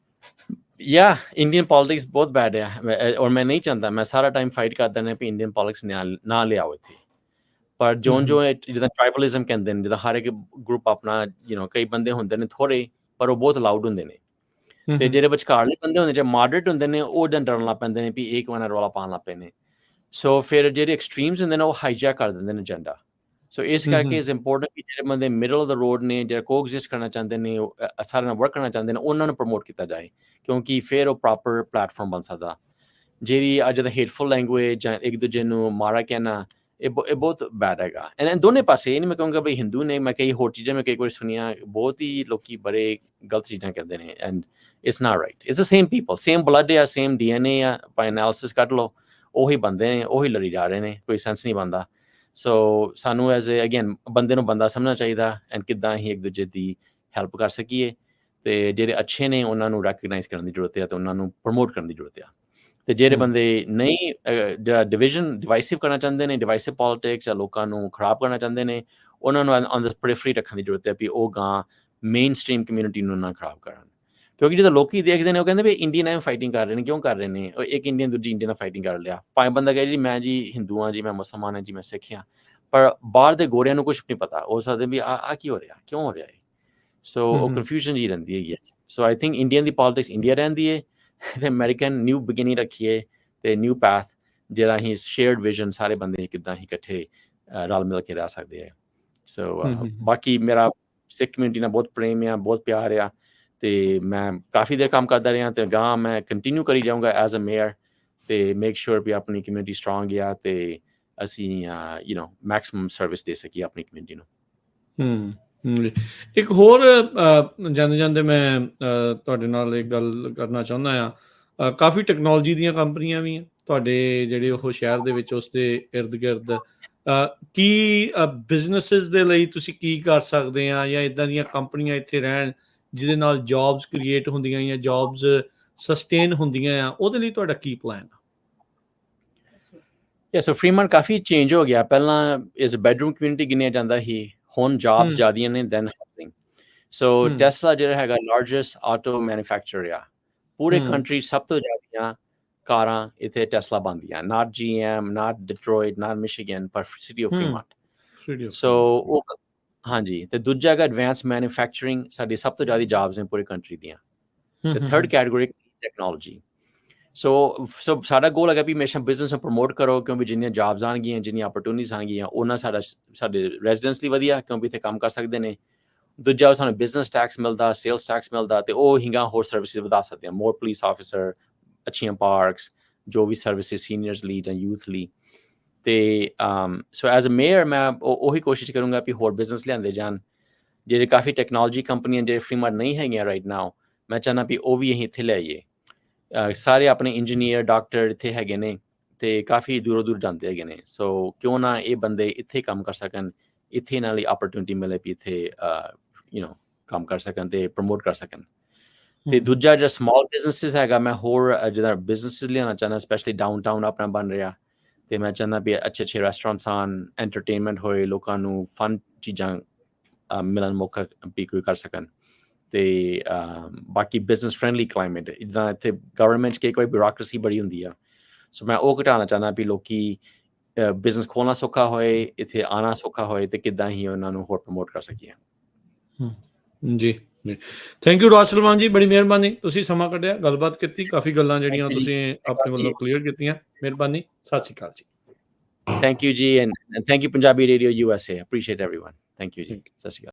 ਇੰਡੀਅਨ ਪੋਲੀਟਿਕਸ ਬਹੁਤ ਬੈਡ ਆ ਔਰ ਮੈਂ ਨਹੀਂ ਚਾਹੁੰਦਾ। ਮੈਂ ਸਾਰਾ ਟਾਈਮ ਫਾਈਟ ਕਰਦਾ ਰਿਹਾ ਵੀ ਇੰਡੀਅਨ ਪੋਲੀਟਿਕਸ ਨਾ ਲਿਆਓ ਇੱਥੇ। ਪਰ ਜੋ ਜਿੱਦਾਂ ਟ੍ਰਾਈਬਲਿਜ਼ਮ ਕਹਿੰਦੇ ਨੇ, ਜਿੱਦਾਂ ਹਰ ਇੱਕ ਗਰੁੱਪ ਆਪਣਾ ਕਈ ਬੰਦੇ ਹੁੰਦੇ ਨੇ ਥੋੜ੍ਹੇ, ਪਰ ਉਹ ਬਹੁਤ ਲਾਊਡ ਹੁੰਦੇ ਨੇ। ਤੇ ਜਿਹੜੇ ਵਿਚਕਾਰਲੇ ਬੰਦੇ ਹੁੰਦੇ, ਜਿਹੜੇ ਮਾਡਰੇਟ ਹੁੰਦੇ ਨੇ, ਉਹ ਡਰਨ ਲੱਗ ਪੈਂਦੇ ਨੇ ਵੀ ਇਹ ਕਿਵੇਂ ਰੌਲਾ ਪਾਉਣ ਲੱਗ ਪਏ ਨੇ। ਸੋ ਫਿਰ ਜਿਹੜੇ ਐਕਸਟਰੀਮਸ ਹੁੰਦੇ ਨੇ, ਉਹ ਹਾਈਜੈਕ ਕਰ ਦਿੰਦੇ ਨੇ ਏਜੰਡਾ। ਸੋ ਇਸ ਕਰਕੇ ਇਜ਼ ਇੰਪੋਰਟੈਂਟ ਕਿ ਜਿਹੜੇ ਬੰਦੇ ਮਿਡਲ ਆਫ ਦਾ ਰੋਡ ਨੇ, ਜਿਹੜੇ ਕੋਐਗਜ਼ਿਸਟ ਕਰਨਾ ਚਾਹੁੰਦੇ ਨੇ, ਸਾਰਿਆਂ ਨਾਲ ਵਰਕ ਕਰਨਾ ਚਾਹੁੰਦੇ ਨੇ, ਉਹਨਾਂ ਨੂੰ ਪ੍ਰਮੋਟ ਕੀਤਾ ਜਾਏ ਕਿਉਂਕਿ ਫਿਰ ਉਹ ਪ੍ਰੋਪਰ ਪਲੇਟਫਾਰਮ ਬਣ ਸਕਦਾ। ਜਿਹੜੀ ਅੱਜ ਦਾ ਹੇਟਫੁਲ ਲੈਂਗੁਏਜ ਜਾਂ ਇੱਕ ਦੂਜੇ ਨੂੰ ਮਾੜਾ ਕਹਿਣਾ, ਇਹ ਬਹੁਤ ਬੈਡ ਹੈਗਾ। ਐਂਡ ਦੋਨੇ ਪਾਸੇ। ਇਹ ਨਹੀਂ ਮੈਂ ਕਹੂੰਗਾ ਬਈ ਹਿੰਦੂ ਨੇ, ਮੈਂ ਕਈ ਹੋਰ ਚੀਜ਼ਾਂ ਮੈਂ ਕਈ ਵਾਰ ਸੁਣੀਆਂ, ਬਹੁਤ ਹੀ ਲੋਕੀ ਬੜੇ ਗਲਤ ਚੀਜ਼ਾਂ ਕਹਿੰਦੇ ਨੇ and it's not right. It's the same people, same blood ਆ, ਸੇਮ DNA ਆ, ਬਾਈ ਐਨਾਲਿਸਿਸ ਕੱਢ ਲਓ, ਉਹੀ ਬੰਦੇ ਨੇ, ਉਹੀ ਲੜੀ ਜਾ ਰਹੇ ਨੇ, ਕੋਈ ਸੈਂਸ ਨਹੀਂ ਬਣਦਾ। ਸੋ ਸਾਨੂੰ ਐਜ਼ ਅਗੇਨ ਬੰਦੇ ਨੂੰ ਬੰਦਾ ਸਮਝਣਾ ਚਾਹੀਦਾ ਐਂਡ ਕਿੱਦਾਂ ਅਸੀਂ ਇੱਕ ਦੂਜੇ ਦੀ ਹੈਲਪ ਕਰ ਸਕੀਏ। ਤੇ ਜਿਹੜੇ ਅੱਛੇ ਨੇ ਉਹਨਾਂ ਨੂੰ ਰੈਕਗਨਾਈਜ਼ ਕਰਨ ਦੀ ਜ਼ਰੂਰਤ ਹੈ ਤੇ ਉਹਨਾਂ ਨੂੰ ਪ੍ਰਮੋਟ ਕਰਨ ਦੀ ਜ਼ਰੂਰਤ ਆ। ਤੇ ਜਿਹੜੇ ਬੰਦੇ ਨਹੀਂ ਜਿਹੜਾ ਡਿਵਾਈਸਿਵ ਕਰਨਾ ਚਾਹੁੰਦੇ ਨੇ, ਡਿਵਾਈਸਿਵ ਪੋਲੀਟਿਕਸ ਜਾਂ ਲੋਕਾਂ ਨੂੰ ਖਰਾਬ ਕਰਨਾ ਚਾਹੁੰਦੇ ਨੇ, ਉਹਨਾਂ ਨੂੰ ਔਨ ਦ ਪਰਿਫਰੀ ਰੱਖਣ ਦੀ ਜ਼ਰੂਰਤ ਹੈ ਵੀ ਉਹ ਗਾਂ ਮੇਨ ਸਟ੍ਰੀਮ ਕਮਿਊਨਿਟੀ ਨੂੰ ਨਾ ਖਰਾਬ ਕਰਨ। ਕਿਉਂਕਿ ਜਦੋਂ ਲੋਕੀ ਦੇਖਦੇ ਨੇ, ਉਹ ਕਹਿੰਦੇ ਵੀ ਇੰਡੀਅਨ ਨਾਲ ਫਾਈਟਿੰਗ ਕਰ ਰਹੇ ਨੇ, ਕਿਉਂ ਕਰ ਰਹੇ ਨੇ? ਇੱਕ ਇੰਡੀਅਨ ਦੂਜੀ ਇੰਡੀਅਨ ਨਾਲ ਫਾਈਟਿੰਗ ਕਰ ਲਿਆ। ਭਾਵੇਂ ਬੰਦਾ ਕਹੇ ਜੀ ਮੈਂ ਜੀ ਹਿੰਦੂ ਹਾਂ ਜੀ, ਮੈਂ ਮੁਸਲਮਾਨ ਹਾਂ ਜੀ, ਮੈਂ ਸਿੱਖ ਹਾਂ, ਪਰ ਬਾਹਰ ਦੇ ਗੋਰਿਆਂ ਨੂੰ ਕੁਛ ਨਹੀਂ ਪਤਾ। ਹੋ ਸਕਦੇ ਵੀ ਆਹ ਕੀ ਹੋ ਰਿਹਾ, ਕਿਉਂ ਹੋ ਰਿਹਾ ਹੈ? ਸੋ ਉਹ ਕਨਫਿਊਜ਼ਨ ਜੀ ਰਹਿੰਦੀ ਹੈਗੀ ਹੈ। ਸੋ I think Indian the politics India ਰਹਿੰਦੀ ਹੈ ਤੇ ਅਮਰੀਕਨ ਨਿਊ ਬਿਗਿਨਿੰਗ ਰੱਖੀਏ ਤੇ ਨਿਊ ਪੈਥ, ਜਿਹੜਾ ਅਸੀਂ ਸ਼ੇਅਰਡ ਵਿਜ਼ਨ ਸਾਰੇ ਬੰਦੇ ਕਿੱਦਾਂ ਹੀ ਇਕੱਠੇ ਰਲ ਮਿਲ ਕੇ ਰਹਿ ਸਕਦੇ ਹੈ। ਸੋ ਬਾਕੀ ਮੇਰਾ ਸਿੱਖ ਕਮਿਊਨਿਟੀ ਨਾਲ ਬਹੁਤ ਪ੍ਰੇਮ ਆ, ਬਹੁਤ ਪਿਆਰ ਆ ਤੇ ਮੈਂ ਕਾਫੀ ਦੇਰ ਕੰਮ ਕਰਦਾ ਰਿਹਾ ਤੇ ਗਾਂ ਮੈਂ ਕੰਟੀਨਿਊ ਕਰੀ ਜਾਊਂਗਾ ਐਜ਼ ਅ ਮੇਅਰ ਤੇ ਮੇਕ ਸ਼ੋਰ ਵੀ ਆਪਣੀ ਕਮਿਊਨਿਟੀ ਸਟਰੋਂਗ ਆ ਤੇ ਅਸੀਂ ਮੈਕਸਿਮਮ ਸਰਵਿਸ ਦੇ ਸਕੀਏ ਆਪਣੀ ਕਮਿਊਨਿਟੀ ਨੂੰ। ਇੱਕ ਹੋਰ ਜਾਂਦੇ ਮੈਂ ਤੁਹਾਡੇ ਨਾਲ ਇੱਕ ਗੱਲ ਕਰਨਾ ਚਾਹੁੰਦਾ ਆ। ਕਾਫੀ ਟੈਕਨੋਲੋਜੀ ਦੀਆਂ ਕੰਪਨੀਆਂ ਵੀ ਆ ਤੁਹਾਡੇ ਜਿਹੜੇ ਉਹ ਸ਼ਹਿਰ ਦੇ ਵਿੱਚ, ਉਸ ਦੇ ਇਰਦ ਗਿਰਦ। ਕੀ ਬਿਜ਼ਨਸਿਸ ਦੇ ਲਈ ਤੁਸੀਂ ਕੀ ਕਰ ਸਕਦੇ ਆ ਜਾਂ ਇੱਦਾਂ ਦੀਆਂ ਕੰਪਨੀਆਂ ਇੱਥੇ ਰਹਿਣ ਜਿਹਦੇ ਨਾਲ ਜੌਬਸ ਕ੍ਰੀਏਟ ਹੁੰਦੀਆਂ ਜਾਂ ਜੌਬਸ ਸਸਟੇਨ ਹੁੰਦੀਆਂ ਆ, ਉਹਦੇ ਲਈ ਤੁਹਾਡਾ ਕੀ ਪਲਾਨ ਆ? ਸੋ ਫਰੀਮੌਂਟ ਕਾਫੀ ਚੇਂਜ ਹੋ ਗਿਆ। ਪਹਿਲਾਂ ਇਸ ਬੈਡਰੂਮ ਕਮਿਊਨਿਟੀ ਗਿਣਿਆ ਜਾਂਦਾ ਸੀ, ਹੁਣ ਜੌਬਸ ਜ਼ਿਆਦੀਆਂ ਨੇ ਦੈਨ ਹਾਊਸਿੰਗ। ਸੋ ਟੈਸਲਾ ਜਿਹੜਾ ਹੈਗਾ ਲਾਰਜੈਸਟ ਆਟੋ ਮੈਨੂਫੈਕਚਰਰ ਆ ਪੂਰੇ ਕੰਟਰੀ, ਸਭ ਤੋਂ ਜ਼ਿਆਦੀਆਂ ਕਾਰਾਂ ਇੱਥੇ ਟੈਸਲਾ ਬਣਦੀਆਂ, ਨਾਟ GM, ਨਾਟ ਡਿਟਰੋਇਟ, ਨਾਟ ਮਿਸ਼ੀਗਨ, ਪਰ ਸਿਟੀ ਆਫ ਫਰੀਮੌਂਟ। ਸੋ ਉਹ ਹਾਂਜੀ। ਤੇ ਦੂਜਾ ਹੈਗਾ ਐਡਵਾਂਸ ਮੈਨੂਫੈਕਚਰਿੰਗ, ਸਾਡੀ ਸਭ ਤੋਂ ਜ਼ਿਆਦਾ ਜੌਬਸ ਨੇ ਪੂਰੀ ਕੰਟਰੀ ਦੀਆਂ। ਤੇ ਥਰਡ ਕੈਟਾਗਰੀ ਟੈਕਨੋਲੋਜੀ। ਸੋ ਸਾਡਾ ਗੋਲ ਹੈਗਾ ਵੀ ਹਮੇਸ਼ਾ ਬਿਜ਼ਨਸ ਨੂੰ ਪ੍ਰਮੋਟ ਕਰੋ, ਕਿਉਂਕਿ ਜਿੰਨੀਆਂ ਜੌਬਸ ਆਉਣਗੀਆਂ, ਜਿੰਨੀਆਂ ਅਪਰਚੂਨਿਟੀਜ਼ ਆਉਣਗੀਆਂ, ਉਹਨਾਂ ਸਾਡੇ ਰੈਜ਼ੀਡੈਂਟਸ ਲਈ ਵਧੀਆ, ਕਿਉਂਕਿ ਇੱਥੇ ਕੰਮ ਕਰ ਸਕਦੇ ਨੇ। ਦੂਜਾ ਸਾਨੂੰ ਬਿਜ਼ਨਸ ਟੈਕਸ ਮਿਲਦਾ, ਸੇਲਸ ਟੈਕਸ ਮਿਲਦਾ, ਤੇ ਉਹ ਹੀਗਾ ਹੋਰ ਸਰਵਿਸਿਜ਼ ਵਧਾ ਸਕਦੇ ਹਾਂ, ਮੋਰ ਪੁਲਿਸ ਆਫਿਸਰ, ਅੱਛੀਆਂ ਪਾਰਕਸ, ਜੋ ਵੀ ਸਰਵਿਸਿਜ਼ ਸੀਨੀਅਰਸ ਲਈ ਜਾਂ ਯੂਥ ਲਈ। ਤੇ ਸੋ ਐਜ਼ ਅ ਮੇਅਰ ਮੈਂ ਉਹੀ ਕੋਸ਼ਿਸ਼ ਕਰੂੰਗਾ ਵੀ ਹੋਰ ਬਿਜ਼ਨਸ ਲਿਆਂਦੇ ਜਾਣ। ਜਿਹੜੇ ਕਾਫੀ ਟੈਕਨੋਲੋਜੀ ਕੰਪਨੀਆਂ ਜਿਹੜੇ ਫਰੀਮੌਂਟ ਨਹੀਂ ਹੈਗੀਆਂ ਰਾਈਟ ਨਾਓ, ਮੈਂ ਚਾਹੁੰਦਾ ਵੀ ਉਹ ਵੀ ਅਸੀਂ ਇੱਥੇ ਲੈ ਆਈਏ। ਸਾਰੇ ਆਪਣੇ ਇੰਜੀਨੀਅਰ, ਡਾਕਟਰ ਇੱਥੇ ਹੈਗੇ ਨੇ, ਤੇ ਕਾਫੀ ਦੂਰੋਂ ਦੂਰ ਜਾਂਦੇ ਹੈਗੇ ਨੇ। ਸੋ ਕਿਉਂ ਨਾ ਇਹ ਬੰਦੇ ਇੱਥੇ ਕੰਮ ਕਰ ਸਕਣ, ਇੱਥੇ ਇਹਨਾਂ ਲਈ ਆਪਰਚੁਨਿਟੀ ਮਿਲੇ ਵੀ ਇੱਥੇ ਕੰਮ ਕਰ ਸਕਣ ਤੇ ਪ੍ਰਮੋਟ ਕਰ ਸਕਣ। ਤੇ ਦੂਜਾ ਜਿਹੜਾ ਸਮਾਲ ਬਿਜ਼ਨਸਿਸ ਹੈਗਾ, ਮੈਂ ਹੋਰ ਜਿਹੜਾ ਬਿਜ਼ਨਸਿਸ ਲਿਆਉਣਾ ਚਾਹੁੰਦਾ, ਸਪੈਸ਼ਲੀ ਡਾਊਨਟਾਊਨ ਆਪਣਾ ਬਣ ਰਿਹਾ, ਤੇ ਮੈਂ ਚਾਹੁੰਦਾ ਵੀ ਅੱਛੇ ਰੈਸਟੋਰੈਂਟਸ ਆਉਣ, ਐਂਟਰਟੇਨਮੈਂਟ ਹੋਏ, ਲੋਕਾਂ ਨੂੰ ਫਨ ਚੀਜ਼ਾਂ ਮਿਲਣ, ਮੌਕਾ ਵੀ ਕੋਈ ਕਰ ਸਕਣ। ਤੇ ਬਾਕੀ ਬਿਜ਼ਨਸ ਫਰੈਂਡਲੀ ਕਲਾਈਮੇਟ, ਜਿੱਦਾਂ ਇੱਥੇ ਗਵਰਨਮੈਂਟ 'ਚ ਕੋਈ ਬਿਊਰੋਕਰੇਸੀ ਬੜੀ ਹੁੰਦੀ ਆ, ਸੋ ਮੈਂ ਉਹ ਘਟਾਉਣਾ ਚਾਹੁੰਦਾ ਵੀ ਲੋਕੀ ਬਿਜ਼ਨਸ ਖੋਲ੍ਹਣਾ ਸੌਖਾ ਹੋਏ, ਇੱਥੇ ਆਉਣਾ ਸੌਖਾ ਹੋਏ, ਤੇ ਕਿੱਦਾਂ ਹੀ ਉਹਨਾਂ ਨੂੰ ਹੋਰ ਪ੍ਰਮੋਟ ਕਰ ਸਕੀਏ। ਜੀ ਜੀ, ਥੈਂਕ ਯੂ ਰਾਜ ਸਲਵਾਨ ਜੀ, ਬੜੀ ਮਿਹਰਬਾਨੀ, ਤੁਸੀਂ ਸਮਾਂ ਕੱਢਿਆ, ਗੱਲਬਾਤ ਕੀਤੀ, ਕਾਫੀ ਗੱਲਾਂ ਜਿਹੜੀਆਂ ਤੁਸੀਂ ਆਪਣੇ ਵੱਲੋਂ ਕਲੀਅਰ ਕੀਤੀਆਂ। ਮਿਹਰਬਾਨੀ, ਸਤਿ ਸ਼੍ਰੀ ਅਕਾਲ ਜੀ। ਥੈਂਕ ਯੂ ਜੀ, and thank you Punjabi radio USA, appreciate everyone. Thank you ਜੀ, ਸਤਿ ਸ਼੍ਰੀ ਅਕਾਲ।